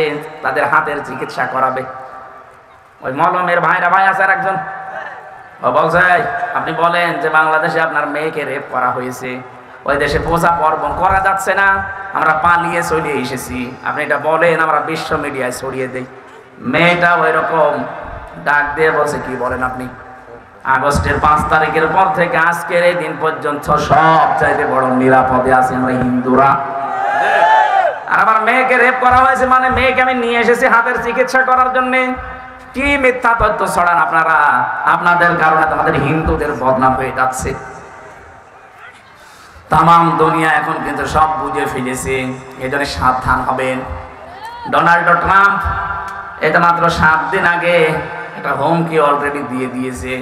তাদের হাতের চিকিৎসা করাবে। ওই মলমের ভাই আছে আর একজন, ও বলছে আপনি বলেন যে বাংলাদেশে আপনার মেয়েকে রেপ করা হয়েছে, ওই দেশে পূজা পার্বণ করা যাচ্ছে না, আমরা পালিয়ে চলে এসেছি, আপনি এটা বলেন, আমরা বিশ্ব মিডিয়ায় ছড়িয়ে দেই। মেয়েটা ওই রকম ডাক দিয়ে বলছে কি বলেন আপনি, আগস্টের 5 তারিখের পর থেকে আজকের এই দিন পর্যন্ত সব চাইতে বড় নিরাপদে আছি আমরা হিন্দুরা। আর আমার মেয়েকে রেপ করা হয়েছে মানে মেয়েকে আমি নিয়ে এসেছি হাতের চিকিৎসা করার জন্য। কি মিথ্যা তথ্য ছড়ান আপনারা, আপনাদের কারণে আমাদের হিন্দুদের বদনাম হয়ে যাচ্ছে। তাম দুনিয়া এখন কিন্তু সব বুঝে ফেলেছে, এই জন্য সাবধান হবেন। ডোনাল্ড ট্রাম্প এটা মাত্র 7 দিন আগে একটা হুমকি অলরেডি দিয়ে দিয়েছে।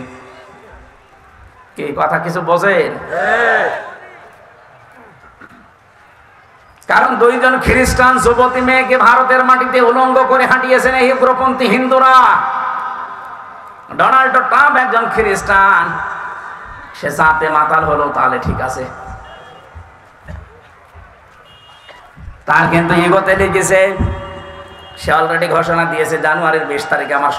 কি কথা কিছু বোঝেন? কারণ 2 জন খ্রিস্টান যুবতী মেয়েকে ভারতের মাটিতে উলঙ্গ করে হাঁটিয়েছেন এই উগ্রপন্থী হিন্দুরা। ডোনাল্ড ট্রাম্প একজন খ্রিস্টান, সে জাতে মাতাল হলো তাহলে ঠিক আছে, তার কিন্তু ইগোতে লেগেছে। সে অলরেডি ঘোষণা দিয়েছে জানুয়ারির 20 তারিখে আমার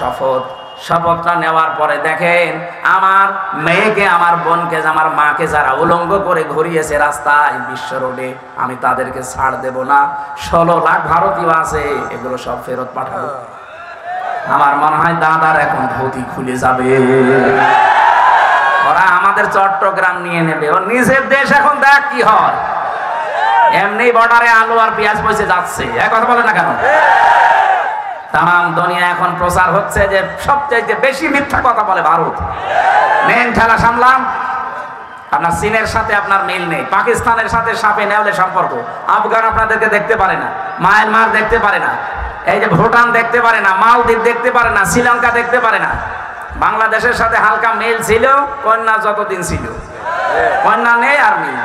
শপথটা নেওয়ার পরে দেখেন আমার মেয়েকে, আমার বোনকে, আমার মাকে যারা উলঙ্গ করে ঘুরিয়েছে রাস্তায় বিশ্ব রোডে, আমি তাদেরকে ছাড় দেব না। 16 লাখ ভারতীয় আছে, এগুলো সব ফেরত পাঠাবো। আমার মনে হয় দাদার এখন ধুতি খুলে যাবে, ওরা আমাদের চট্টগ্রাম নিয়ে নেবে। ওর নিজের দেশ এখন দেখ কি হয়, এমনি বর্ডারে আলু আর পেঁয়াজ পয়সা যাচ্ছে, এক কথা বলে না কেন? তাম দুনিয়া এখন প্রচার হচ্ছে যে সবচাইতে বেশি মিথ্যা কথা বলে ভারত। মেন ঠেলা সামলাম। আপনার চীনের সাথে আপনার মিল নেই, পাকিস্তানের সাথে সাপে নেওয়ালে সম্পর্ক, আফগান আপনাদেরকে দেখতে পারে না, মায়ানমার দেখতে পারে না, এই যে ভুটান দেখতে পারে না, মালদ্বীপ দেখতে পারে না, শ্রীলঙ্কা দেখতে পারে না। বাংলাদেশের সাথে হালকা মিল ছিল, কন্যা যতদিন ছিল, কন্যা নেই আর মিল।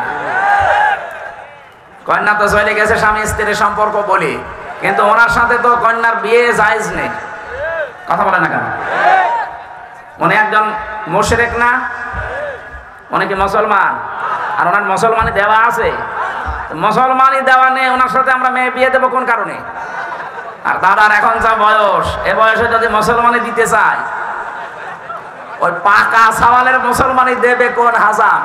কন্যা তো চলে গেছে স্বামী স্ত্রীর সম্পর্ক বলি, কিন্তু ওনার সাথে তো কন্যার বিয়ে জায়েজ নেই। কথা বলে না কেন? উনি একজন মুশরিক না, উনি কি মুসলমান? আর ওনার মুসলমানি দেওয়া আছে, মুসলমানি দেওয়া নেই, ওনার সাথে আমরা মেয়ে বিয়ে দেবো কোন কারণে? আর দাদার এখন যা বয়স, এ বয়সে যদি মুসলমানি দিতে চায়, ওই পাকা সওয়ালের মুসলমানি দেবে কোন হাসাম?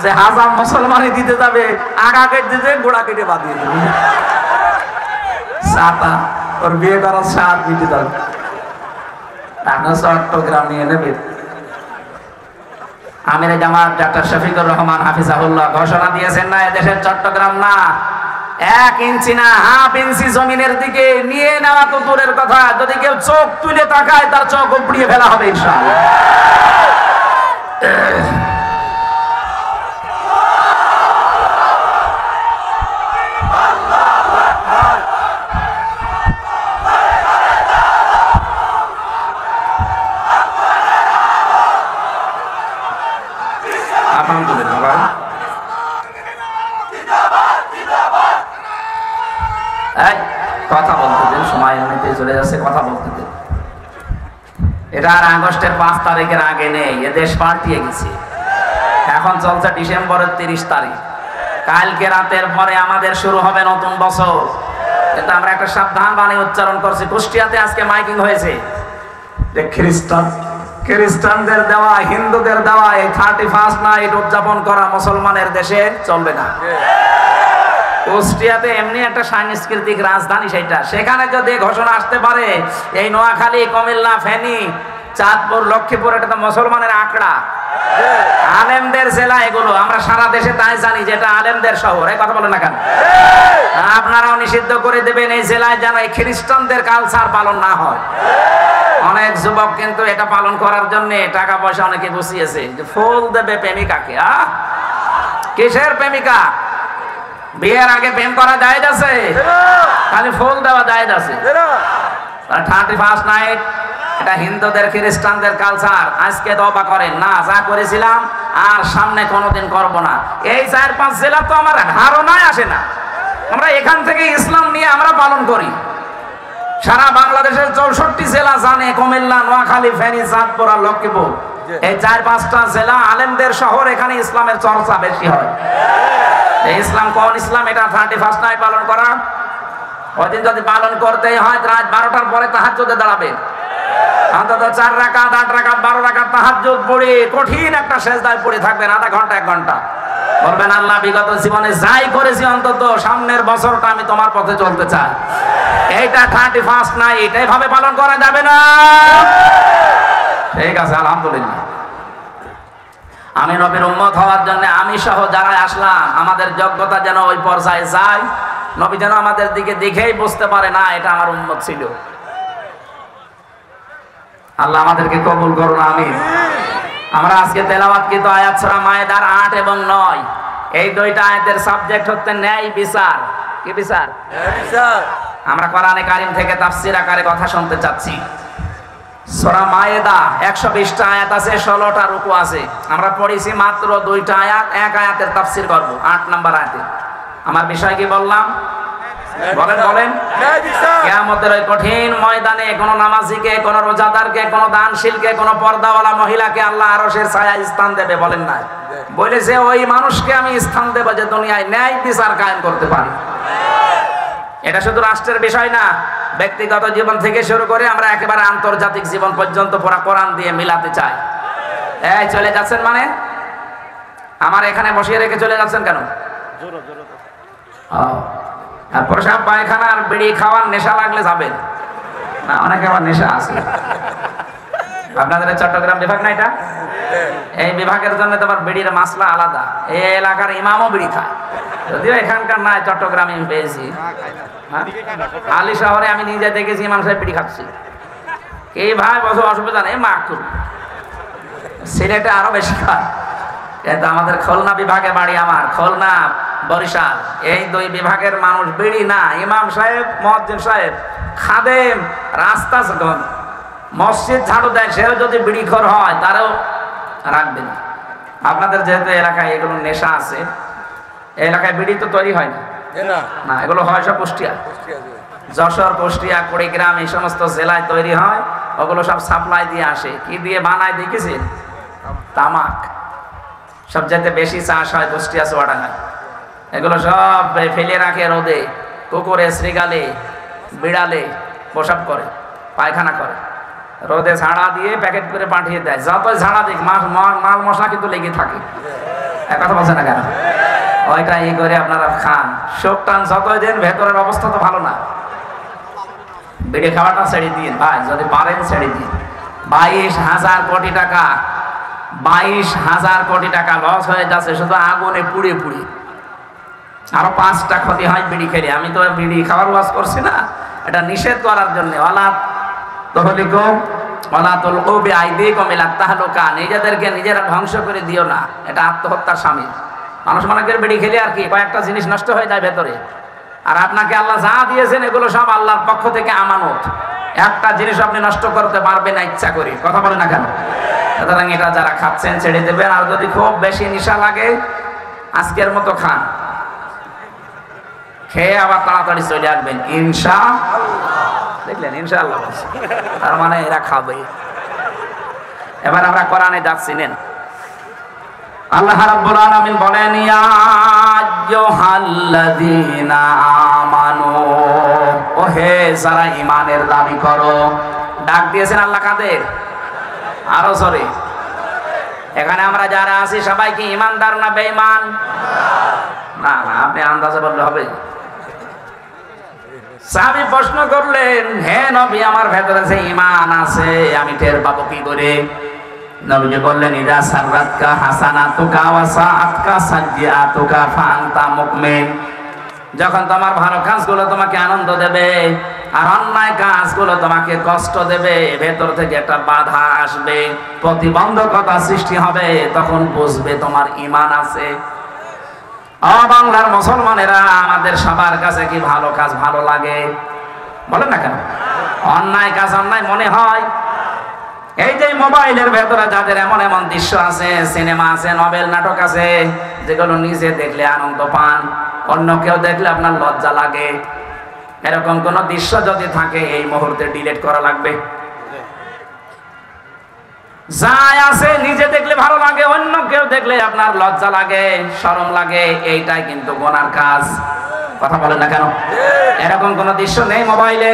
যে হাসাম মুসলমানি দিতে যাবে, আগা কেটে দিতে গোড়া কেটে বাঁধিয়ে দেবে। সাতা ওর বিয়ে করার 7 মিনিট দাও, আপনার চট্টগ্রাম নিয়ে নেবে। আমিরে জামাত ডাক্তার শফিকুর রহমান হাফিজাহুল্লাহ ঘোষণা দিয়েছেন না, এদেশের চট্টগ্রাম না, 1 ইঞ্চি না, হাফ ইঞ্চি জমিনের দিকে নিয়ে নেওয়া তো দূরের কথা, যদি কেউ চোখ তুলে তাকায় তার চোখ উপড়িয়ে ফেলা হবে ইনশাআল্লাহ। কথা বলতে দিন, সময় এমনিতে চলে যাচ্ছে, কথা বলতে দিন। এটা আর আগস্টের 5 তারিখের আগে নেই, এ দেশ পাল্টিয়ে গেছে। এখন চলছে ডিসেম্বরের 30 তারিখ। কালকে রাতের পরে আমাদের শুরু হবে নতুন বছর। কিন্তু আমরা একটা সাবধান বাণী উচ্চারণ করছি। কুষ্টিয়াতে আজকে মাইকিং হয়েছে যে খ্রিস্টানদের দেওয়া, হিন্দুদের দেওয়া এই 31 নাইট উদযাপন করা মুসলমানের দেশে চলবে না। কুষ্টিয়াতে এমনি একটা সাংস্কৃতিক রাজধানী, সেখানে যদি ঘোষণা আসতে পারে এই নোয়াখালী, কুমিল্লা, ফেনী, চাঁদপুর, লক্ষ্মীপুর, এটা তো মুসলমানের আঁকড়া, আলেমদের জেলা এগুলো। আমরা সারা দেশে তাই জানি যেটা আলেমদের শহর। এই কথা বলেন না কেন? আপনারাও নিষিদ্ধ করে দেবেন এই জেলায় যেন এই খ্রিস্টানদের কালচার পালন না হয়। অনেক যুবক কিন্তু এটা পালন করার জন্য টাকা পয়সা অনেকে গুছিয়েছে যে ফুল দেবে প্রেমিকাকে। কিসের প্রেমিকা? বিয়ের আগে প্রেম করা জায়েজ আছে, খালি ফুল দেওয়া জায়েজ আছে। 31 নাইট এটা হিন্দুদের, খ্রিস্টানদের কালচার। আজকে তওবা করেন না, যা করেছিলাম আর সামনে কোনোদিন করব না। এই 4-5 জেলা তো আমার ধারণায় আসে না। আমরা এখান থেকে ইসলাম নিয়ে আমরা পালন করি। সারা বাংলাদেশের 64 জেলা জানে, কুমিল্লা, নোয়াখালী, ফেনী, চাঁদপুর আর লক্ষ্মীপুর, এই 4-5টা জেলা আলেমদের শহর। এখানে ইসলামের চর্চা বেশি হয়। ইসলাম কোন ইসলাম? এটা 31 নাইট পালন করা। ওইদিন যদি পালন করতেই হয় রাত 12টার পরে তাহাজ্জুদে দাঁড়াবেন, অন্তত 4 রাকাত, 8 রাকাত, 12 রাকাত তাহাজ্জুদ পড়ে কঠিন একটা সেজদায় পড়ে থাকবেন আধা ঘন্টা 1 ঘন্টা। বলবেন আল্লাহ, বিগত জীবনে যাই করেছি অন্তত সামনের বছরটা আমি তোমার পথে চলতে চাই। এইটা 31 নাইট এইভাবে পালন করা যাবে না। ঠিক আছে, আলহামদুলিল্লাহ। আমি নবীর উম্মত হওয়ার জন্য আমি সহ যারা আসলাম, আমাদের যোগ্যতা যেন ওই পর্যায়ে যায়। নবী যেন আমাদের দিকে দেখেই বুঝতে পারে না এটা আমার উম্মত ছিল। আল্লাহ আমাদেরকে কবুল করুন, আমিন। আমরা আজকে তেলাওয়াতকৃত আয়াত সূরা মায়েদার 8 এবং 9, এই 2টা আয়াতের সাবজেক্ট হচ্ছে ন্যায় বিচার। কি বিচার? ন্যায় বিচার। আমরা কোরআনে কারীম থেকে তাফসীর আকারে কথা শুনতে চাচ্ছি। সূরা মায়েদা 120টা আয়াত আছে, 16টা রুকু আছে। আমরা পড়েছি মাত্র 2টা আয়াত, এক আয়াতের তাফসীর করব 8 নম্বর আয়াতে। আমার বিষয় কি বললাম? বলেন। কিয়ামতের ওই কঠিন ময়দানে কোন নামাজীকে, কোন রোজাদারকে, কোন দানশীলকে, কোন পর্দাওয়ালা মহিলাকে আল্লাহ আরশের ছায়ায় স্থান দেবে। বলেন না? বলেছে ওই মানুষকে আমি স্থান দেব যে দুনিয়ায় ন্যায় বিচার কায়েম করতে পারে। এটা শুধু রাষ্ট্রের বিষয় না, ব্যক্তিগত জীবন থেকে শুরু করে আমরা একেবারে আন্তর্জাতিক জীবন পর্যন্ত পুরো কোরআন দিয়ে মিলাতে চাই। এই চলে যাচ্ছেন মানে? আমার এখানে বসিয়ে রেখে চলে যাচ্ছেন কেন? আর প্রসাব, পায়খানা আর বিড়ি খাওয়ার নেশা লাগলে যাবেন না? অনেকে আবার নেশা আছে। আপনাদের চট্টগ্রাম বিভাগ না এটা? এই বিভাগের জন্য তোমার বিড়ির মাসলা আলাদা। এই এলাকার ইমামও বিড়ি খায়, যদিও এখানকার নাই, চট্টগ্রামে আমি পেয়েছি। আলী শহরে আমি নিজে দেখেছি ইমাম সাহেব বিড়ি খাচ্ছি। কে ভাই বছর অসুবিধা নেই, মা করুন। সিলেটে আরো বেশি খায়। কিন্তু আমাদের খুলনা বিভাগে বাড়ি, আমার খুলনা, বরিশাল, এই 2 বিভাগের মানুষ বিড়ি না। ইমাম সাহেব, মুয়াজ্জিন সাহেব, খাদেম, রাস্তা মসজিদ ঝাড়ু দেয়, সেও যদি বিড়িখোর হয় তারও রাখবেন। আপনাদের যেহেতু এলাকায় এগুলো নেশা আছে, এই এলাকায় বিড়ি তো তৈরি হয় না, এগুলো হয় সব কুষ্টিয়া, যশোর, কুষ্টিয়া, কুড়িগ্রাম, এই সমস্ত জেলায় তৈরি হয়। ওগুলো সব সাপ্লাই দিয়ে আসে। কি দিয়ে বানায় দেখেছেন? তামাক। সব যেতে বেশি চাষ হয় কুষ্টিয়া, চুয়াডাঙ্গায়। এগুলো সব ফেলে রাখে রোদে, কুকুরে, শ্রীগালে, বিড়ালে প্রসাব করে, পায়খানা করে, রোদে ঝাড়া দিয়ে প্যাকেট করে পাঠিয়ে দেয়। যতই ঝাড়া দিক মাল মশলা কিন্তু লেগে থাকে। এক কথা বলছে না কেন? ওইটা ই করে আপনারা খান, শোক টান যতই দিন, ভেতরের অবস্থা তো ভালো না। বিড়ি খাওয়াটা ছেড়ে দিন ভাই, যদি পারেন ছেড়ে দিন। 22,000 কোটি টাকা, 22,000 কোটি টাকা লস হয়ে যাচ্ছে শুধু আগুনে পুড়ে পুড়ে। আরো 5টা ক্ষতি হয় বিড়ি খেলে। আমি তো বিড়ি খাওয়ার ওয়াজ করছি না, এটা নিষেধ করার জন্য। ওয়ালা তহলিকুম ওয়ালা তুলকু বিআইদিকুম ইলা তাহলুকা, নিজেদেরকে নিজেরা ধ্বংস করে দিও না, এটা আত্মহত্যার শামিল। মানুষ মনে করে বেড়ি খেলে আর কি কয়েকটা জিনিস নষ্ট হয়ে যায় ভেতরে, আর আপনাকে আল্লাহ যা দিয়েছেন এগুলো সব আল্লাহর পক্ষ থেকে আমানত। একটা জিনিস আপনি নষ্ট করতে পারবেন না ইচ্ছা করে, কথা বলে না কেন? সুতরাং এটা যারা খাচ্ছেন ছেড়ে দেবেন। আর যদি খুব বেশি নেশা লাগে আজকের মতো খান, খেয়ে আবার তাড়াতাড়ি চলে আসবেন ইনশাআল্লাহ। দেখলেন ইনশাআল্লাহ, তার মানে এরা খাবে। এবার আমরা কোরআনে যাচ্ছি, নেন। আল্লাহ রাব্বুল আলামিন বলেন ইয়া আইয়ুহাল্লাযীনা আমানু, ও হে যারা ঈমানের দাবি করো। ডাক দিয়েছেন আল্লাহ কাদের? আরো জোরে। এখানে আমরা যারা আছি সবাই কি ঈমানদার না বেঈমান? না না, আপনি আন্দাজে বললে হবে। সাহাবী প্রশ্ন করলেন, হে নবী আমার ভেতরে যে ঈমান আছে আমি টের পাবো কি করে? নবীজি বললেন ইদা সাররাতকা হাসানাতুকা ওয়া সাআতকা সাইয়্যাতুকা ফাআনতা মুমিন। যখন তোমার ভালো কাজগুলো তোমাকে আনন্দ দেবে আর অন্যায় কাজগুলো তোমাকে কষ্ট দেবে, ভেতর থেকে একটা বাধা আসবে, প্রতিবন্ধকতা সৃষ্টি হবে, তখন বুঝবে তোমার ঈমান আছে। ও বাংলার মুসলমানেরা, আমাদের সবার কাছে কি ভালো কাজ ভালো লাগে? বলেন না কেন? অন্যায় কাজ অন্যায় মনে হয়? এই যে মোবাইলের ভেতরে যাদের এমন এমন দৃশ্য আছে, সিনেমা আছে, নভেল নাটক আছে, যেগুলো নিজে দেখলে আনন্দ পান, অন্য কেউ দেখলে আপনার লজ্জা লাগে, এরকম কোন দৃশ্য যদি থাকে এই মুহূর্তে ডিলিট করা লাগবে। যাই আছে নিজে দেখলে ভালো লাগে, অন্য কেউ দেখলে আপনার লজ্জা লাগে, শরম লাগে, এইটাই কিন্তু গুনার কাজ। কথা বলেন না কেন? এরকম কোন দৃশ্য নেই মোবাইলে?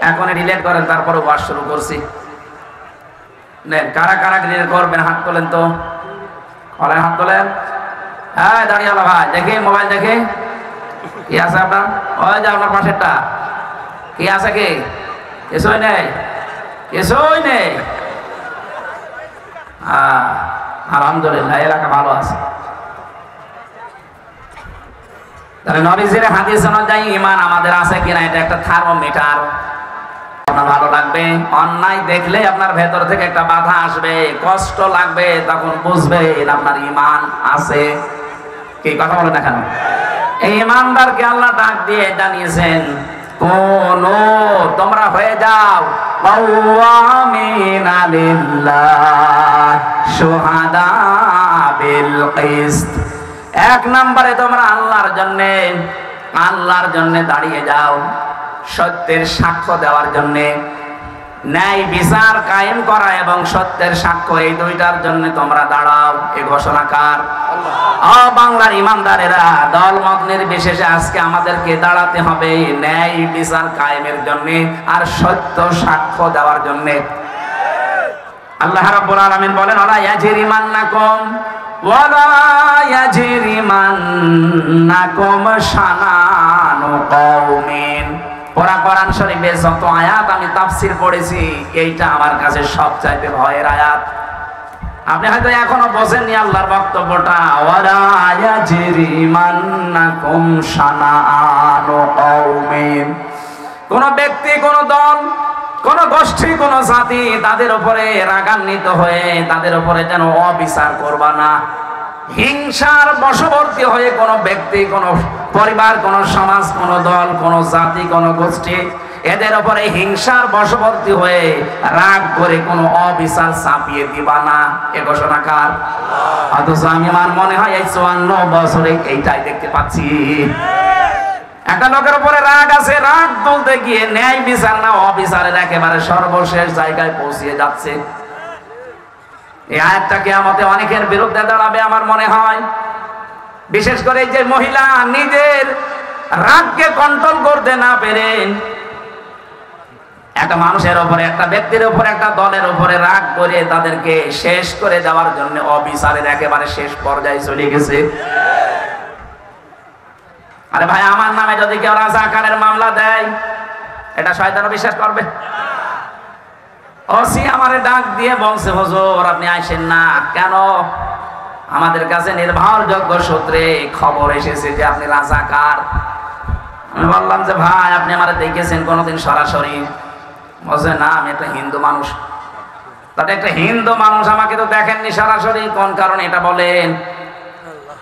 এখন ডিলিট করেন, তারপরে ওয়াজ শুরু করছি। নেন, কারা কারা ডিলিট করবেন হাত তোলেন তো, কলেন হাত তোলেন। হ্যাঁ দাঁড়িয়ে ভাই, দেখে মোবাইল দেখে কি আছে আপনার? ওই যে আপনার পাশেরটা কি আছে? কি কিছুই নেই? কিছুই নেই? আলহামদুলিল্লাহ, এলাকা ভালো আছে। তাহলে নবীজির হাদিস অনুযায়ী ঈমান আমাদের আছে কিনা এটা একটা থার্মোমিটার। আপনার ভালো লাগবে, অন্যায় দেখলে আপনার ভেতর থেকে একটা বাধা আসবে, কষ্ট লাগবে, তখন বুঝবেন আপনার ঈমান আছে। কি কথা বলেন না কেন? এই ঈমানদারকে আল্লাহ ডাক দিয়ে জানিয়েছেন, কোন তোমরা হয়ে যাও কাওয়ামিনা লিল্লাহ শুহাদা বিল কিসত। এক নম্বরে তোমরা আল্লাহর জন্য দাঁড়িয়ে যাও, সত্যের সাক্ষ্য দেওয়ার জন্য। ন্যায় বিচার কায়েম করা এবং সত্যের সাক্ষ্য, এই দুইটার জন্য তোমরা দাঁড়াও। এই ঘোষণা কার? বাংলার ইমানদারেরা, দল মত নির্বিশেষে আজকে আমাদেরকে দাঁড়াতে হবে ন্যায় বিচার কায়েমের জন্য আর সত্য সাক্ষ্য দেওয়ার জন্য। আল্লাহ রাব্বুল আলামিন বলেন, ওয়ালা ইয়াজরিমান্নাকুম শানানু কওমিন। কোরআন শরীফে যত আয়াত আমি তাফসীর পড়েছি, এইটা আমার কাছে সবচাইতে ভয়ের আয়াত। আপনি হয়তো এখনো বোঝেননি আল্লাহর বক্তব্যটা। ওয়ালা ইয়াজরিমান্নাকুম শানানু কওমিন। কোন ব্যক্তি, কোন দল, কোন গোষ্ঠী, কোন জাতি, তাদের উপরে রাগান্বিত হয়ে তাদের উপরে যেন অবিচার করবা না। হিংসার বশবর্তী হয়ে কোন ব্যক্তি, কোন পরিবার, কোন সমাজ, কোন দল, কোন জাতি, কোন গোষ্ঠী, এদের উপরে হিংসার বশবর্তী হয়ে রাগ করে কোন অবিচার চাপিয়ে দিবা না। এ ঘোষণা কার? অথচ আমি আমার মনে হয় এই 54 বছরে এইটাই দেখতে পাচ্ছি। একটা লোকের উপরে রাগ আছে, রাগ তুলতে গিয়ে ন্যায় বিচার না অবিচারের একেবারে সর্বশেষ জায়গায় পৌঁছিয়ে যাচ্ছে। এই আয়াতটা কিয়ামতে অনেকের বিরুদ্ধে দাঁড়াবে আমার মনে হয়। বিশেষ করে যে মহিলা নিজের রাগকে কন্ট্রোল করতে না পেরে একটা মানুষের উপরে, একটা ব্যক্তির উপরে, একটা দলের উপরে রাগ করে তাদেরকে শেষ করে দেওয়ার জন্য অবিচারের একেবারে শেষ পর্যায়ে চলে গেছে। আরে ভাই, আমার নামে যদি কেউ রাজাকারের মামলা দেয়, এটা শয়তানও বিশ্বাস করবে? ওসি আমারে ডাক দিয়ে বলছে, হুজুর আপনি আইসেন না কেন? আমাদের কাছে নির্ভরযোগ্য সূত্রে খবর এসেছে যে আপনি রাজাকার। আমি বললাম যে ভাই, আপনি আমারে দেখেছেন কোনোদিন সরাসরি? বলছে না আমি একটা হিন্দু মানুষ। তাতে একটা হিন্দু মানুষ, আমাকে তো দেখেননি সরাসরি, কোন কারণে এটা বলেন?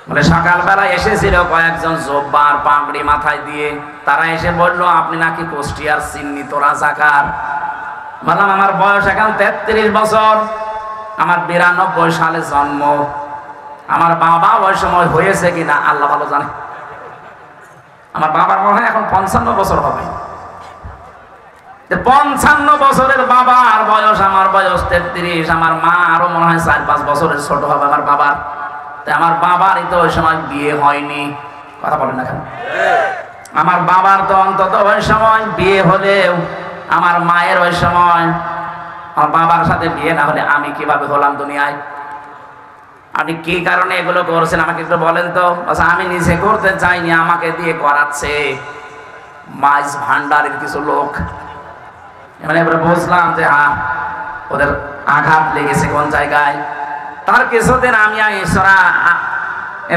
বলে সকালবেলা এসেছিল কয়েকজন জব্বার পাগড়ি মাথায় দিয়ে, তারা এসে বলল আপনি নাকি কুষ্টিয়ার চিহ্নিত রাজাকার। বললাম আমার বয়স এখন 33 বছর, আমার 92 সালে জন্ম, আমার বাবা ওই সময় হয়েছে কিনা আল্লাহ ভালো জানে। আমার বাবার মনে হয় এখন 55 বছর হবে। 55 বছরের বাবার বয়স, আমার বয়স 33, আমার মা আরো মনে হয় 4-5 বছরের ছোট হবে আমার বাবার। আমার বাবারই তো ওই সময় বিয়ে হয়নি, কথা বলেন না কেন? আমার বাবার তো অন্তত ওই সময় বিয়ে হলেও আমার মায়ের ওই সময়, আমার বাবার সাথে বিয়ে না হলে আমি কিভাবে হলাম দুনিয়ায়? আপনি কি কারণে এগুলো করছেন আমাকে একটু বলেন তো। আচ্ছা আমি নিজে করতে চাইনি, আমাকে দিয়ে করাচ্ছে মাইজ ভান্ডারের কিছু লোক। মানে এবারে বুঝলাম যে হ্যাঁ ওদের আঘাত লেগেছে কোন জায়গায়। তার কিছুদিন আমি সূরা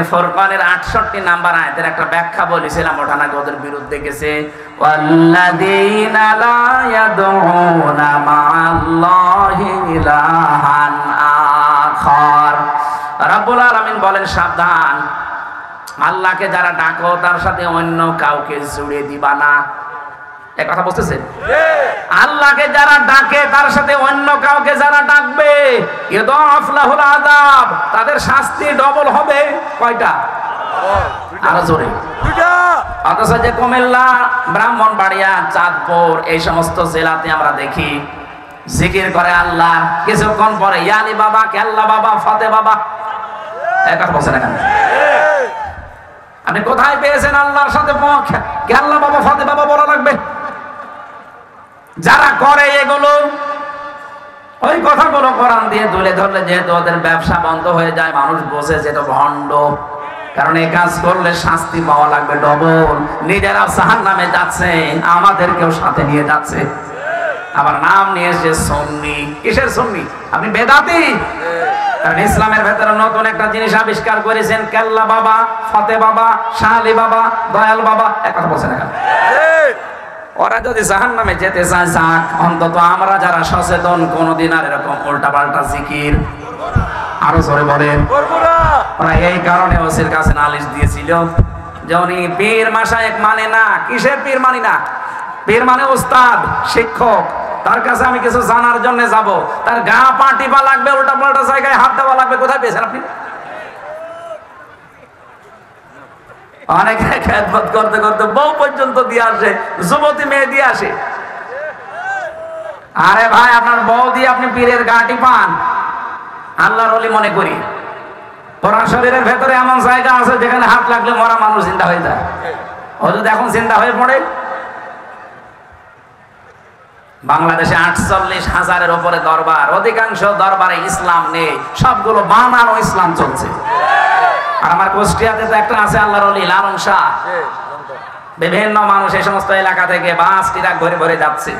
ফুরকানের 68 নাম্বার আয়াতের একটা ব্যাখ্যা বলেছিলাম, ওটা নাকি ওদের বিরুদ্ধে গেছে। ওয়াল্লাযীনা লা ইয়াদউনা মা'আল্লাহি ইলাহান আখার। রাব্বুল আলামিন বলেন সাবধান, আল্লাহকে যারা ডাকো তার সাথে অন্য কাউকে জুড়ে দিবা না। এই কথা বুঝতেছেন? আল্লাহকে যারা ডাকে তার সাথে অন্য কাউকে যারা ডাকবে ইউদাফ লাহুল আযাব, তাদের শাস্তি ডবল হবে। কয়টা? আরো জোরে। অথচ যে কুমিল্লা, ব্রাহ্মণবাড়িয়া, চাঁদপুর এই সমস্ত জেলাতে আমরা দেখি জিকির করে আল্লাহ, কিছুক্ষণ পরে ইয়ালি বাবা, কেল্লা বাবা, ফতে বাবা। এই কথা বলছেন না কেন? আপনি কোথায় পেয়েছেন আল্লাহর সাথে কেল্লা বাবা, ফতে বাবা বলা লাগবে? যারা করে এগুলো, ওই কথাগুলো কোরআন দিয়ে তুলে ধরলে যেহেতু ওদের ব্যবসা বন্ধ হয়ে যায়, মানুষ বোঝে যেটা ভণ্ড। কারণ এই কাজ করলে শাস্তি পাওয়া লাগবে ডবল। নিজেরা জাহান্নামে যাচ্ছে, আমাদেরকেও সাথে নিয়ে যাচ্ছে। আবার নাম নিয়ে এসে সুন্নি। কিসের সুন্নি? আপনি বেদাতি। কারণ ইসলামের ভেতরে নতুন একটা জিনিস আবিষ্কার করেছেন, কেল্লা বাবা, ফতে বাবা, শাহলি বাবা, দয়াল বাবা। এক কথা বলছেন না? ওরা যদি জাহান্নামে যেতে চায় যাক, অন্তত আমরা যারা সচেতন কোনদিন আর এরকম উল্টা পাল্টা জিকির আরো জোরে বলেন। ওরা এই কারণে ওসির কাছে নালিশ দিয়েছিল যে উনি পীর মাশায়েখ মানে না। কিসের পীর মানি না? পীর মানে উস্তাদ, শিক্ষক। তার কাছে আমি কিছু জানার জন্য যাব, তার গা পা টিপা লাগবে, উল্টা পাল্টা জায়গায় হাত দেওয়া লাগবে। কোথায় পেয়েছেন আপনি? অনেকে খেদমত করতে করতে বউ পর্যন্ত দিয়ে আসে, যুবতী মেয়ে দিয়ে আসে। আরে ভাই, আপনার বউ দিয়ে আপনি পীরের গাটি পান? আল্লাহর ওলি মনে করি। তোরা শরীরের ভেতরে এমন জায়গা আছে যেখানে হাত লাগলে মরা মানুষ জিন্দা হয়ে যায়। ও যদি এখন জিন্দা হয়ে পড়ে। বাংলাদেশে 48,000-এর উপরে দরবার, অধিকাংশ দরবারে ইসলাম নেই, সবগুলো বানানো ইসলাম চলছে। আর আমার কুষ্টিয়াতে তো একটা আছে আল্লাহর ওলি লালন শাহ। বিভিন্ন মানুষ এই সমস্ত এলাকা থেকে বাস ট্রাক ভরে ভরে যাচ্ছে।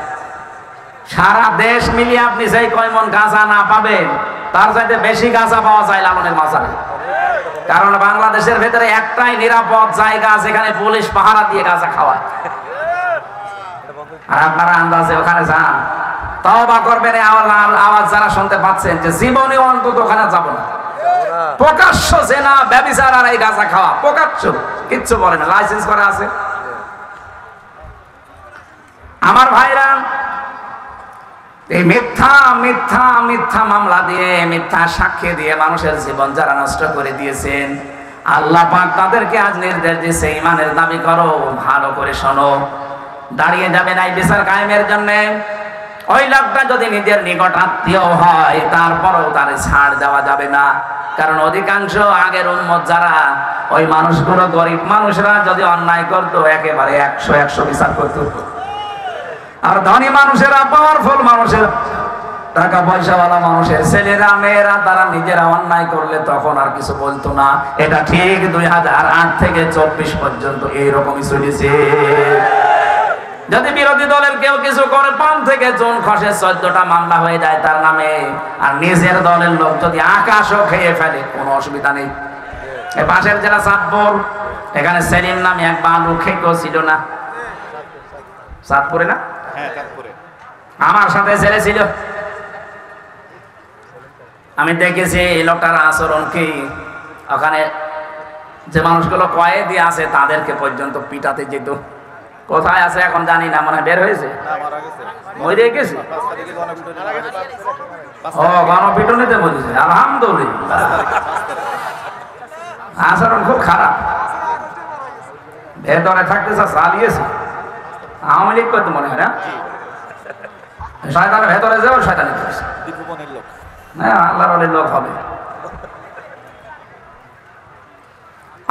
সারা দেশ মিলিয়ে আপনি যেই কয় মন গাঁজা না পাবেন, তার চাইতে বেশি গাঁজা পাওয়া যায় লালনের মাজারে। কারণ বাংলাদেশের ভেতরে একটাই নিরাপদ জায়গা যেখানে পুলিশ পাহারা দিয়ে গাঁজা খাওয়ায়। আর আপনারা আন্দাজে ওখানে যান, তওবা করবেন। আওয়াজ যারা শুনতে পাচ্ছেন যে জীবনে অন্তত ওখানে যাব না। প্রকাশ্য জেনা, ব্যভিচার আর এই গাঁজা খাওয়া প্রকাশ্য, কিচ্ছু বলে না, লাইসেন্স করা আছে। আমার ভাইরা, এই মিথ্যা মিথ্যা মিথ্যা মামলা দিয়ে, মিথ্যা সাক্ষী দিয়ে মানুষের জীবন যারা নষ্ট করে দিয়েছেন, আল্লাহ পাক তাদেরকে আজ নির্দেশ দিয়েছে, ঈমানের দাবি করো, ভালো করে শোনো। দাঁড়িয়ে যাবে না এই বিচার কায়েমের জন্য। ওই লোকটা যদি নিজের নিকট আত্মীয় হয়, তারপরেও তার ছাড় দেওয়া যাবে না। কারণ অধিকাংশ আগের উম্মত যারা, ওই মানুষগুলো গরিব মানুষরা যদি অন্যায় করতো, একেবারে 100 বিচার করতো। আর ধনী মানুষেরা, পাওয়ারফুল মানুষের, টাকা পয়সাওয়ালা মানুষের ছেলেরা মেয়েরা, তারা নিজেরা অন্যায় করলে তখন আর কিছু বলতো না। এটা ঠিক 2008 থেকে 24 পর্যন্ত এইরকমই চলেছে। যদি বিরোধী দলের কেউ কিছু করে, 5 থেকে জুন খসে 14টা মামলা হয়ে যায় তার নামে। আর নিজের দলের লোক যদি আকাশও খেয়ে ফেলে, কোনো অসুবিধা নেই। এ পাশের জেলা চাঁদপুর, এখানে সেলিম নামে এক বালু খেকো ছিল না? চাঁদপুরে না? আমার সাথে ছেলে ছিল, আমি দেখেছি এই লোকটার আচরণ কি। ওখানে যে মানুষগুলো কয়েদি আছে তাদেরকে পর্যন্ত পিটাতে যেত। কোথায় আছে এখন জানি না, মনে বের হয়েছে, মরে গেছে। ও গণপিটুনিতে মরেছে, আলহামদুলিল্লাহ। আচরণ খুব খারাপ, ভেতরে থাকতে চালিয়েছে। আওয়ামী লীগ করতে মনে হয় না, শয়তানের ভেতরে যাও, শয়তানি করেছে। হ্যাঁ, আল্লাহর ওলির লোক হবে।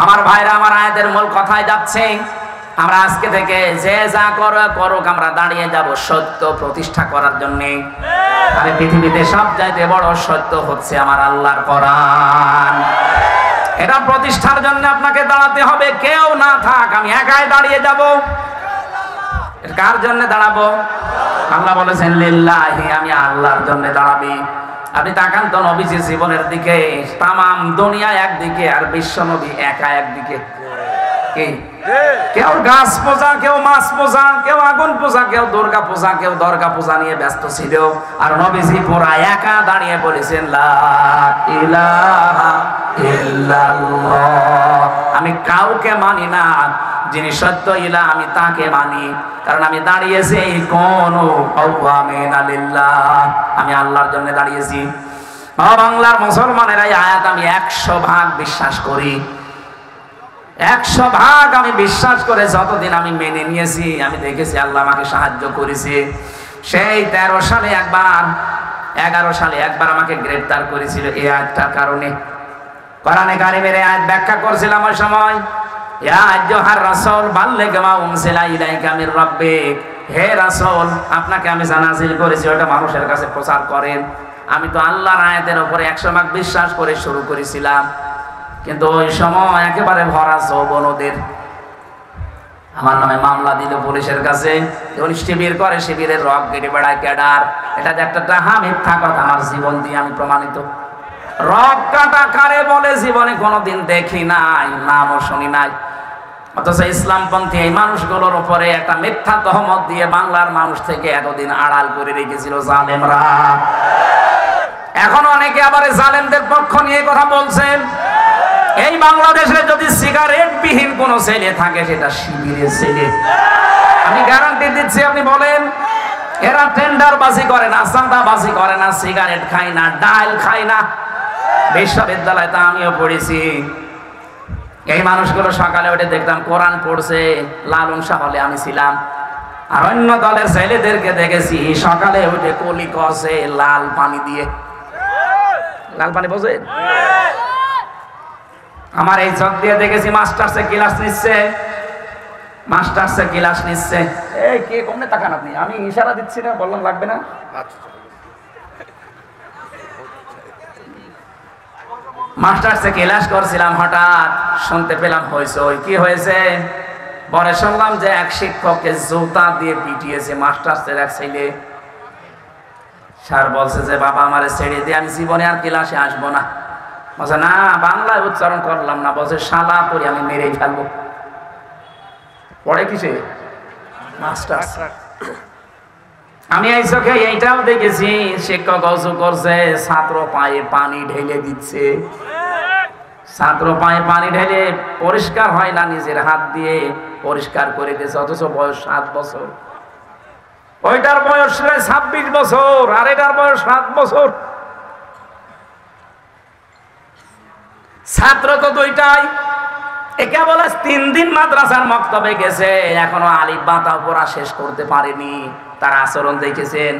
আমার ভাইরা, আমার আয়াতের মূল কথায় যাচ্ছে, আমরা আজকে থেকে যে যা করুক আমরা দাঁড়িয়ে যাব সত্য প্রতিষ্ঠা করার জন্য। আর পৃথিবীতে সবচাইতে বড় সত্য হচ্ছে আমার আল্লাহর কোরআন। এটা প্রতিষ্ঠার জন্য আপনাকে দাঁড়াতে হবে, কেউ না থাক, আমি একাই দাঁড়িয়ে যাব। কার জন্য দাঁড়াবো? আল্লাহ বলেছেন লিল্লাহি, আমি আল্লাহর জন্য দাঁড়াবি। আপনি তাকান তো নবীজির জীবনের দিকে, তামাম দুনিয়া একদিকে আর বিশ্ব নবী একা একদিকে। কেউ গাছ পূজা, কেউ মাছ পূজা, কেউ আগুন পূজা, কেউ দুর্গা পূজা, কেউ দর্গা পূজা নিয়ে ব্যস্ত ছিল। আর নবীজি পুরা একা দাঁড়িয়ে বলেছেন লা ইলাহা ইল্লাল্লাহ, আমি কাউকে মানি না, যিনি সত্য ইলাহ আমি তাকে মানি। কারণ আমি দাঁড়িয়েছি কোন আমি আল্লাহর জন্য দাঁড়িয়েছি। বাংলার মুসলমানেরা এই আয়াত আমি 100% বিশ্বাস করি, 100% আমি বিশ্বাস করে যতদিন আমি মেনে নিয়েছি, আমি দেখেছি আল্লাহ আমাকে সাহায্য করেছে। সেই 13 সালে একবার, 11 সালে একবার আমাকে গ্রেফতার করেছিল এই আয়াতটার কারণে। কোরআনে কারিমের আয়াত ব্যাখ্যা করছিলাম ওই সময়, ইয়া আইয়ুহার রাসূল বাল্লিগ মা উনজিলা ইলাইকা মির রাব্বিক, হে রাসূল আপনাকে আমি যা নাযিল করেছি ওটা মানুষের কাছে প্রচার করেন। আমি তো আল্লাহর আয়াতের উপরে 100% বিশ্বাস করে শুরু করেছিলাম, কিন্তু ওই সময় একেবারে ভরা যৌবনদের আমার নামে মামলা দিল পুলিশের কাছে। শিবির করে, শিবিরের রক কেটে বেড়ায় ক্যাডার। এটা যে একটা ডাহা মিথ্যা কথা, আমার জীবন দিয়ে আমি প্রমাণিত। রক কাটা কারে বলে জীবনে কোনোদিন দেখি নাই, নামও শুনি নাই। অথচ ইসলামপন্থী এই মানুষগুলোর উপরে একটা মিথ্যা তহমত দিয়ে বাংলার মানুষ থেকে এতদিন আড়াল করে রেখেছিল জালেমরা। এখন অনেকে আবার জালেমদের পক্ষ নিয়ে কথা বলছেন। এই বাংলাদেশে যদি সিগারেট বিহীন কোন ছেলে থাকে সেটা শিবিরের ছেলে, আমি গ্যারান্টি দিচ্ছি। আপনি বলেন, এরা টেন্ডারবাজি করে না, চাঁদাবাজি করে না, সিগারেট খায় না, ডাল খায় না। বিশ্ববিদ্যালয়ে তা আমিও পড়েছি। এই মানুষগুলো সকালে উঠে দেখতাম কোরআন পড়ছে, লালন শাহ হলে আমি ছিলাম। আর অন্য দলের ছেলেদেরকে দেখেছি সকালে উঠে কলি কষে লাল পানি দিয়ে। লাল পানি বোঝেন? আমার এই চোখ দিয়ে দেখেছি মাস্টার্সে ক্লাস নিচ্ছে, মাস্টার্সে ক্লাস নিচ্ছে। এই কে কমনে তাকান আপনি, আমি ইশারা দিচ্ছি না, বললাম লাগবে না। মাস্টার্সে ক্লাস করছিলাম, হঠাৎ শুনতে পেলাম হয়েছে। ওই কি হয়েছে? পরে শুনলাম যে এক শিক্ষককে জুতা দিয়ে পিটিয়েছে মাস্টার্সের এক ছেলে। স্যার বলছে যে বাবা আমারে ছেড়ে দিয়ে, আমি জীবনে আর ক্লাসে আসবো না। বলছে না, বাংলায় উচ্চারণ করলাম না, বলছে শালা করে আমি মেরেই ফেলবো। পড়ে কিসে? মাস্টার্স। আমি এই চোখে এইটাও দেখেছি, শিক্ষক অজু করছে, ছাত্র পায়ে পানি ঢেলে দিচ্ছে। ছাত্র পায়ে পানি ঢেলে পরিষ্কার হয় না, নিজের হাত দিয়ে পরিষ্কার করে দিয়েছে, অথচ বয়স 7 বছর। ওইটার বয়স 26 বছর আর এটার বয়স 7 বছর। ছাত্র তো দুইটাই। একে বলে 3 দিন মাদ্রাসার মক্তবে গেছে, এখনো আলিফ বা তা পড়া শেষ করতে পারেনি। তার আচরণ দেখেছেন।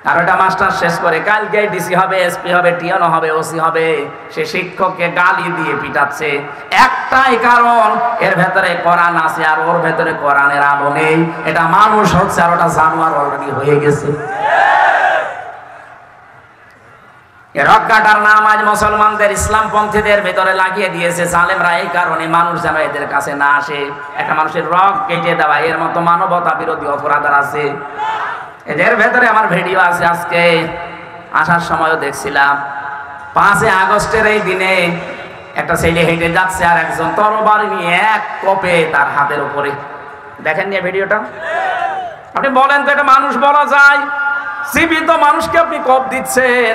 আর ওটা মাস্টার শেষ করে কালকে ডিসি হবে, এসপি হবে, টিএনও হবে, ওসি হবে, সে শিক্ষককে গালি দিয়ে পিটাচ্ছে। একটাই কারণ, এর ভেতরে কোরআন আছে আর ওর ভেতরে কোরআনের আলো নেই। এটা মানুষ হচ্ছে আর ওটা জানোয়ার অলরেডি হয়ে গেছে। রক কাটার নাম আজ মুসলমানদের, ইসলামপন্থীদের ভেতরে লাগিয়ে দিয়েছে জালেমরা। এই কারণে মানুষ যেন এদের কাছে না আসে। একটা মানুষের রক কেটে দেওয়া, এর মতো মানবতা বিরোধী অপরাধ আছে এদের ভেতরে। আমার ভিডিও আছে, আজকে আসার সময়ও দেখছিলাম। 5 আগস্টের এই দিনে একটা ছেলে হেঁটে যাচ্ছে আর একজন তরবারি নিয়ে এক কোপে তার হাতের উপরে। দেখেন নিয়ে ভিডিওটা? আপনি বলেন তো এটা মানুষ বলা যায়? জীবিত মানুষকে আপনি কোপ দিচ্ছেন।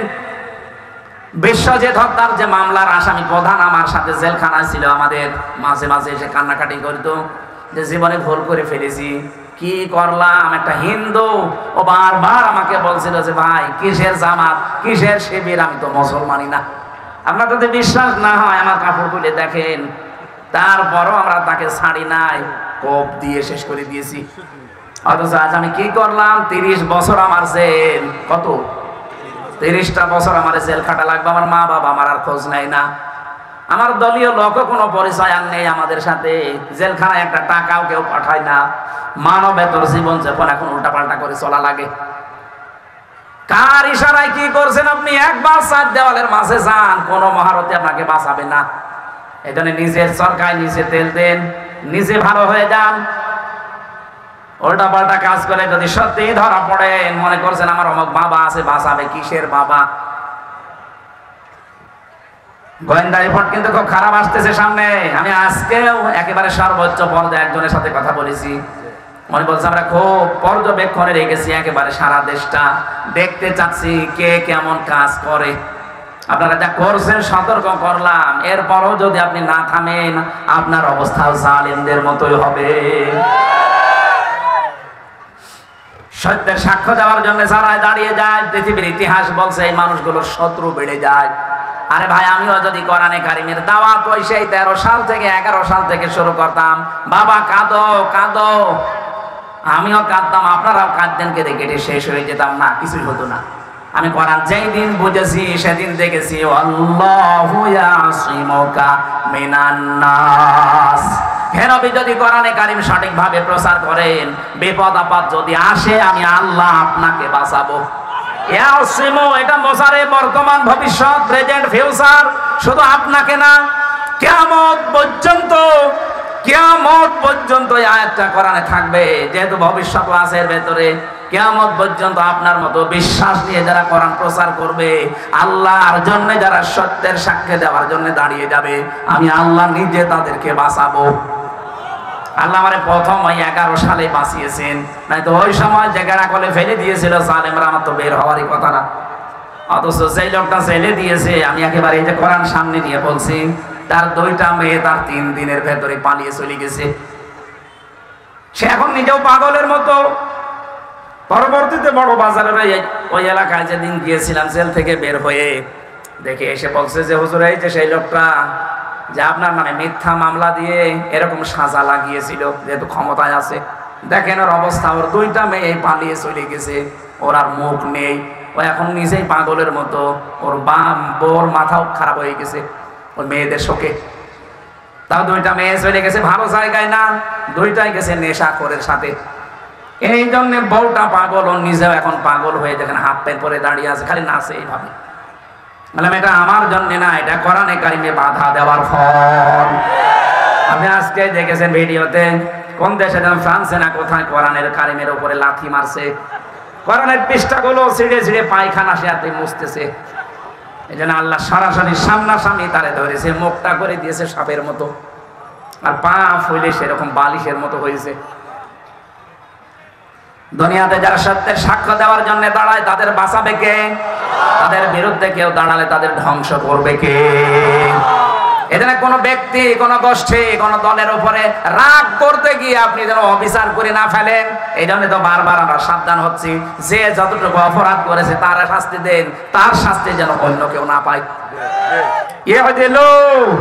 বিশ্বজিৎ হত্যার যে মামলার আসামি প্রধান আমার সাথে জেলখানায় ছিল, আমাদের মাঝে মাঝে এসে কান্নাকাটি করতো যে জীবনে ভুল করে ফেলেছি, কি করলাম। একটা হিন্দু ও বারবার আমাকে বলছিল যে ভাই কিসের জামাত, কিসের শিবির, আমি তো মুসলমানই না। আপনার যদি বিশ্বাস না হয় আমার কাপড় খুলে দেখেন। তারপরও আমরা তাকে ছাড়ি নাই, কোপ দিয়ে শেষ করে দিয়েছি। অথচ আজ আমি কি করলাম, 30 বছর আমার জেল, কত 30টা বছর আমার জেল খাটা লাগবে। আমার মা বাবা আমার আর খোঁজ নেয় না, আমার দলীয় লোকও কোনো পরিচয় আর নেই আমাদের সাথে। জেলখানায় একটা টাকাও কেউ পাঠায় না। মানবেতর জীবন যাপন এখন উল্টাপাল্টা করে চলা লাগে। কার ইশারায় কি করছেন আপনি? একবার 4 দেওয়ালের মাঝে যান, কোন মহারথী আপনাকে বাঁচাবে না। এজন্য নিজের সরকায় নিজে তেল দেন, নিজে ভালো হয়ে যান। উল্টা পাল্টা কাজ করে যদি সত্যি ধরা পড়েন, মনে করছেন আমার অমুক বাবা আছে, বাঁচাবে, কিসের বাবা? গোয়েন্দা রিপোর্ট কিন্তু খুব খারাপ আসতেছে সামনে। আমি আজকেও একেবারে সর্বোচ্চ পর্যায়ে একজনের সাথে কথা বলেছি, মনে বলছে আমরা খুব পর্যবেক্ষণে রেখেছি একেবারে সারা দেশটা, দেখতে চাচ্ছি কে কেমন কাজ করে। আপনারা যা করছেন সতর্ক করলাম, এরপরও যদি আপনি না থামেন আপনার অবস্থাও জালিমদের মতোই হবে। সত্যের সাক্ষ্য দেওয়ার জন্য যারা দাঁড়িয়ে যায়, পৃথিবীর ইতিহাস বলছে এই মানুষগুলোর শত্রু বেড়ে যায়। আরে ভাই, আমিও যদি কোরআনে কারিমের দাওয়াত ওই সেই 13 সাল থেকে 11 সাল থেকে শুরু করতাম, বাবা কাঁদো কাঁদো, আমিও কাঁদতাম, আপনারাও কাঁদতেন, কেঁদে কেটে শেষ হয়ে যেতাম না, কিছুই হতো না। আমি কোরআন যেই দিন বুঝেছি সেদিন দেখেছি আল্লাহু ইয়াসিমুকা মিনান নাস। হে নবী, যদি কোরআনে কারিম সঠিকভাবে প্রচার করেন, বিপদ আপদ যদি আসে আমি আল্লাহ আপনাকে বাঁচাবো। ইয়াসিমু এটা বোঝারে বর্তমান ভবিষ্যৎ, প্রেজেন্ট ফিউচার, শুধু আপনাকে না, কিয়ামত পর্যন্ত। কিয়ামত পর্যন্ত এই আয়াতটা কোরআনে থাকবে, যেহেতু ভবিষ্যৎ আছে এর ভেতরে। কিয়ামত পর্যন্ত আপনার মতো বিশ্বাস নিয়ে যারা কোরআন প্রচার করবে, আল্লাহর জন্য যারা সত্যের সাক্ষ্য দেওয়ার জন্য দাঁড়িয়ে যাবে, আমি আল্লাহ নিজে তাদেরকে বাঁচাবো। আল্লাহ আমারে প্রথম ওই 11 সালে বাঁচিয়েছেন, নাই তো ওই সময় জায়গাটা কলে ফেলে দিয়েছিল জালেমরা, আমার তো বের হওয়ারই কথা না। অথচ সেই লোকটা ফেলে দিয়েছে, আমি একেবারে এই যে কোরআন সামনে নিয়ে বলছি, তার 2টা মেয়ে তার 3 দিনের ভেতরে পালিয়ে চলে গেছে। সে এখন নিজেও পাগলের মতো। পরবর্তীতে বড় বাজারের ওই এলাকায় যেদিন গিয়েছিলাম জেল থেকে বের হয়ে, দেখে এসে বলছে যে হুজুর, এই যে সেই লোকটা যে আপনার নামে মিথ্যা মামলা দিয়ে এরকম সাজা লাগিয়েছিল, যেহেতু ক্ষমতায় আছে, দেখেন ওর অবস্থা, ওর 2টা মেয়ে পালিয়ে চলে গেছে, ওর আর মুখ নেই, ও এখন নিজেই পাগলের মতো, ওর বোর মাথাও খারাপ হয়ে গেছে ওর মেয়েদের শোকে। তাও 2টা মেয়ে চলে গেছে ভালো জায়গায় না, 2টাই গেছে নেশাখোরের সাথে। এই জন্য বউটা পাগল, ও নিজেও এখন পাগল হয়ে দেখেন হাত পায়ে পরে দাঁড়িয়ে আছে, খালি নাচে এইভাবে। বললাম এটা আমার জন্য না, এটা কোরআনে কারিমে বাধা দেওয়ার ফল। আপনি আজকে দেখেছেন ভিডিওতে, কোন দেশে যেন ফ্রান্সে না কোথায় কোরআনের কারিমের উপরে লাথি মারছে, কোরআনের পৃষ্ঠাগুলো ছিঁড়ে ছিঁড়ে পায়খানা সে হাতে মুছতেছে। এই জন্য আল্লাহ সরাসরি সামনাসামনি তারে ধরেছে, মুখটা করে দিয়েছে সাপের মতো, আর পা ফুলে সেরকম বালিশের মতো হয়েছে। দুনিয়াতে যারা সত্যের সাক্ষ্য দেওয়ার জন্য দাঁড়ায় তাদের বাঁচাবে কে? তাদের বিরুদ্ধে কেউ দাঁড়ালে তাদের ধ্বংস করবে কে? এখানে কোনো ব্যক্তি, কোনো গোষ্ঠী, কোনো দলের উপরে রাগ করতে গিয়ে আপনি যেন অবিচার করে না ফেলেন। এই জন্য তো বারবার আমরা সাবধান হচ্ছি, যে যতটুকু অপরাধ করেছে তার শাস্তি দেন, তার শাস্তি যেন অন্য কেউ না পায়।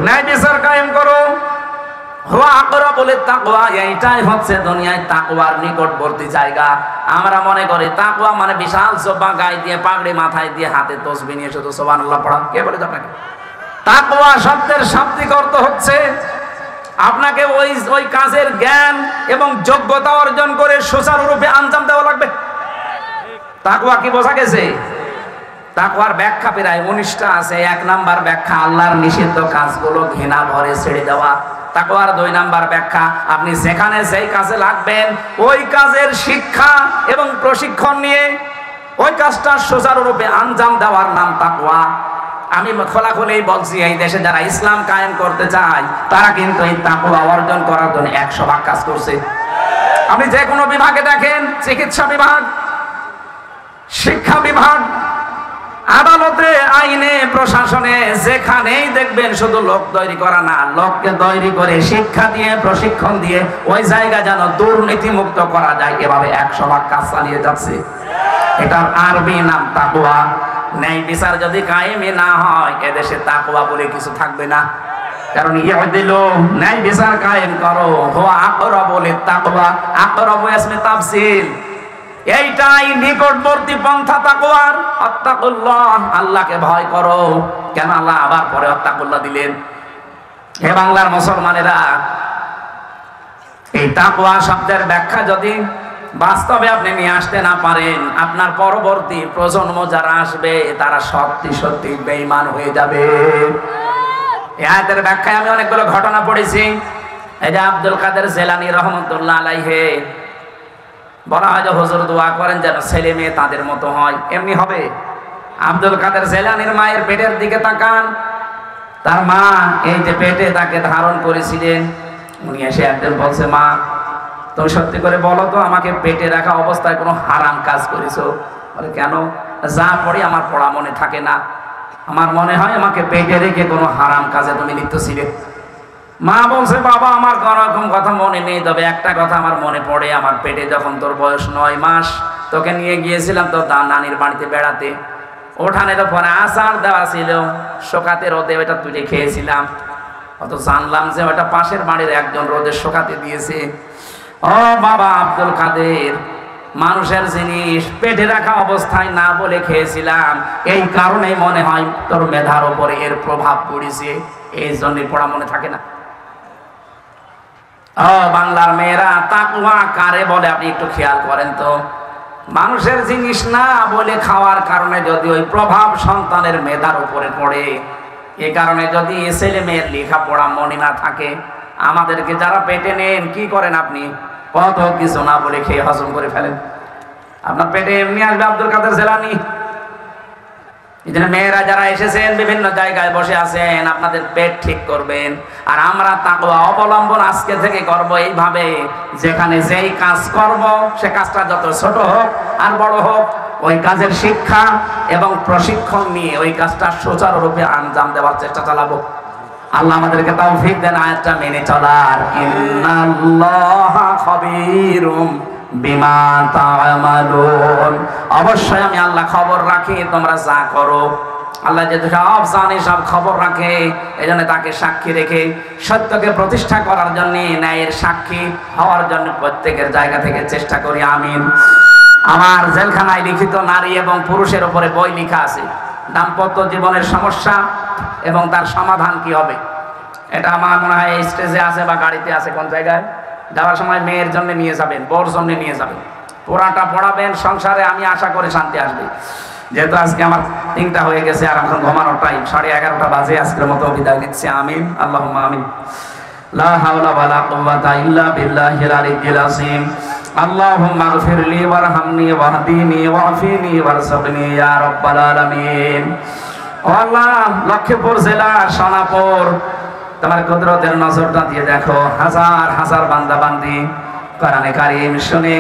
ন্যায় বিচার কায়েম করো। এইটাই হচ্ছে দুনিয়ায় তাকওয়ার নিকটবর্তী জায়গা। আমরা মনে করি তাকওয়া মানে বিশাল জুব্বা গায়ে দিয়ে, পাগড়ি মাথায় দিয়ে, হাতে তসবিহ নিয়ে শুধু সুবহানাল্লাহ পড়া। কে বলে আপনাকে? তাকওয়া শব্দের শাব্দিক অর্থ হচ্ছে আপনাকে ওই কাজের জ্ঞান এবং যোগ্যতা অর্জন করে সুচারুরূপে আঞ্জাম দেওয়া লাগবে। তাকওয়া কি বোঝা গেছে? তাকওয়ার ব্যাখ্যা প্রায় 19টা আছে। 1 নাম্বার ব্যাখ্যা আল্লাহর নিষিদ্ধ কাজগুলো ঘৃণা ভরে ছেড়ে দেওয়া। তাকওয়ার 2 নাম্বার ব্যাখ্যা আপনি যেখানে যেই কাজে লাগবেন ওই কাজের শিক্ষা এবং প্রশিক্ষণ নিয়ে ওই কাজটা সুচারুরূপে আঞ্জাম দেওয়ার নাম তাকওয়া। আমি খোলাখুলি বলছি, এই দেশে যারা ইসলাম কায়েম করতে চায় তারা কিন্তু এই তাকওয়া অর্জন করার জন্য 100 ভাগ কাজ করছে। আপনি যে কোনো বিভাগে দেখেন, চিকিৎসা বিভাগ, শিক্ষা বিভাগ, আদালতে, আইনে, প্রশাসনে যেখানেই দেখবেন শুধু লোক তৈরি করা না, লোককে তৈরি করে শিক্ষা দিয়ে প্রশিক্ষণ দিয়ে ওই জায়গা যেন দুর্নীতি মুক্ত করা যায়, এভাবে 100 ভাগ কাজ চালিয়ে যাচ্ছে। এটার আরবি নাম তাকওয়া। ন্যায় বিচার যদি কায়েমই না হয় এদেশে তাকওয়া বলে কিছু থাকবে না। কারণ ইয়াদিলু, ন্যায় বিচার কায়েম করো, হুয়া আকরাবু লিত্তাকওয়া, আকরাবু ইসমে তাফসীল, এইটাই নিকটবর্তী পন্থা তাকওয়ার। আত্তাকুল্লাহ, আল্লাহকে ভয় করো। কেন আল্লাহ আবার পরে আত্তাকুল্লাহ দিলেন? হে বাংলার মুসলমানেরা, এই তাকওয়া শব্দের ব্যাখ্যা যদি বাস্তবে আপনি নিয়ে আসতে না পারেন, আপনার পরবর্তী প্রজন্ম যারা আসবে তারা সত্যি সত্যি বেঈমান হয়ে যাবে। এই আয়াতের ব্যাখ্যায় আমি অনেকগুলো ঘটনা পড়েছি। এই যে আব্দুল কাদের জিলানী রহমতুল্লাহ আলাইহি বলা হয় যে হুজুর দোয়া করেন যেন ছেলে মেয়ে তাদের মতো হয়, এমনি হবে। আব্দুল কাদের জিলানীর মায়ের পেটের দিকে তাকান, তার মা এই যে পেটে তাকে ধারণ করেছিলেন, উনি এসে একদিন বলছে, মা তুমি সত্যি করে বলো তো আমাকে পেটে রাখা অবস্থায় কোনো হারাম কাজ করেছো? বলে কেন? যা পড়ি আমার পড়া মনে থাকে না, আমার মনে হয় আমাকে পেটে রেখে কোনো হারাম কাজে তুমি লিপ্ত ছিলে। মা বলছে, বাবা আমার কোনোরকম কথা মনে নেই, তবে একটা কথা আমার মনে পড়ে, আমার পেটে যখন তোর বয়স 9 মাস তোকে নিয়ে গিয়েছিলাম তোর নানির বাড়িতে বেড়াতে, ওঠানের উপরে আচার দেওয়া ছিল, শোকাতে রোদে ওটা তুলে খেয়েছিলাম, অত জানলাম যে ওটা পাশের বাড়ির একজন রোদে শোকাতে দিয়েছে। ও বাবা আব্দুল কাদের, মানুষের জিনিস পেটে রাখা অবস্থায় না বলে খেয়েছিলাম, এই কারণে মনে হয় তোর মেধার উপরে এর প্রভাব পড়েছে, এই জন্যই পড়া মনে থাকে না। ও বাংলার মেয়েরা, তাকওয়া কারে বলে আপনি একটু খেয়াল করেন তো। মানুষের জিনিস না বলে খাওয়ার কারণে যদি ওই প্রভাব সন্তানের মেধার উপরে পড়ে, এ কারণে যদি ছেলে মেয়ের লেখাপড়া মনে না থাকে, আমাদেরকে যারা পেটে নেন কি করেন আপনি? কত কিছু না বলে খেয়ে হজম করে ফেলেন। আপনার পেটে এমনি আসবে আব্দুল কাদের জিলানী। এই জন্য মেয়েরা যারা এসেছেন বিভিন্ন জায়গায় বসে আছেন, আপনাদের পেট ঠিক করবেন। আর আমরা তাকওয়া অবলম্বন আজকে থেকে করব এইভাবে, যেখানে যেই কাজ করব সে কাজটা যত ছোট হোক আর বড় হোক, ওই কাজের শিক্ষা এবং প্রশিক্ষণ নিয়ে ওই কাজটা সুচারুরূপে আঞ্জাম দেওয়ার চেষ্টা চালাবো। আল্লাহ আমাদেরকে তৌফিক দেন আয়াতটা মেনে চলার। ইন্নাল্লাহা খাবীরুম বিমা তা'মালুন, অবশ্যই আমি আল্লাহ খবর রাখি তোমরা যা করো। আল্লাহ যে সব জানে, সব খবর রাখে, এজন্য তাকে সাক্ষী রেখে সত্যকে প্রতিষ্ঠা করার জন্য, ন্যায়ের সাক্ষী হওয়ার জন্য প্রত্যেকের জায়গা থেকে চেষ্টা করি। আমিন। আমার জেলখানায় লিখিত নারী এবং পুরুষের উপরে বই লেখা আছে, দাম্পত্য জীবনের সমস্যা এবং তার সমাধান কি হবে। এটা আমার মনে হয় স্টেজে আছে বা গাড়িতে আছে, কোন জায়গায় যাওয়ার সময় মেয়ের জন্য নিয়ে যাবেন, বউর জন্য নিয়ে যাবেন, পুরাটা পড়াবেন। সংসারে আমি আশা করে শান্তি আসবে। যেহেতু আজকে আমার 3টা হয়ে গেছে আর এখন ঘুমানোর টাইম, 11:30 বাজে, আজকের মতো বিদায় নিচ্ছি। আমিন, আল্লাহুম্মা আমিন। লা হাওলা ওয়ালা কুওয়াতা ইল্লা বিল্লাহিল আলিয়্যিল আযীম। আল্লাহুম্মা গফিরলি ওয়ারহামনি ওয়াহদিনি ওয়াফিনি ওয়ারযুকনি ইয়া রাব্বাল আলামিন। ও আল্লাহ, লক্ষ্মীপুর জেলার সোনাপুর তোমার কুদরতের নজরটা দিয়ে দেখো, হাজার হাজার বান্দা বান্দি কোরআনে কারীম শুনে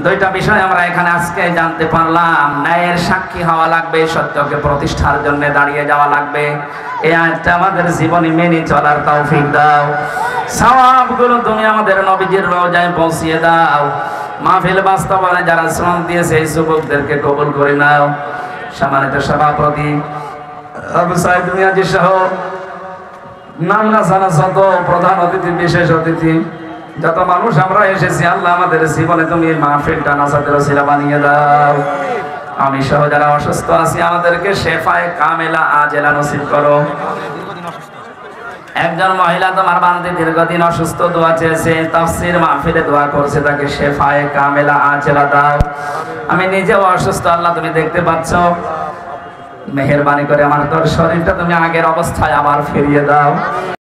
2টা বিষয় আমরা এখানে আজকে জানতে পারলাম। ন্যায়ের সাক্ষী হওয়া লাগবে, সত্যকে প্রতিষ্ঠার জন্য দাঁড়িয়ে যাওয়া লাগবে। এই আয়াতটা আমাদের জীবনে মেনে চলার তৌফিক দাও। সওয়াবগুলো তুমি আমাদের নবীজির রওজায় পৌঁছিয়ে দাও। মাহফিল বাস্তবায়নে যারা শ্রম দিয়েছে এই যুবকদেরকে কবুল করে নাও। সম্মানিত সভাপতি আবু সাইদ মিয়াজি সহ নামনা জানা যত প্রধান অতিথি, বিশেষ অতিথি, যত মানুষ আমরা এসেছি, আল্লাহ আমাদের জীবনে তুমি মাহফিলটা নাজাতের ওসিলা বানিয়ে দাও। আমি সহ যারা অসুস্থ আছি আমাদেরকে শেফায়ে কামেলা আজেলা নসিব করো। একজন মহিলা তোমার বান্দী দীর্ঘদিন অসুস্থ, দোয়া চেয়েছে, তাফসীর মাহফিলে দোয়া করছে, তাকে শেফায়ে কামেলা আজেলা দাও। আমি নিজেও অসুস্থ, আল্লাহ তুমি দেখতে পাচ্ছ, মেহেরবানি করে আমার তোর শরীরটা তুমি আগের অবস্থায় আবার ফিরিয়ে দাও।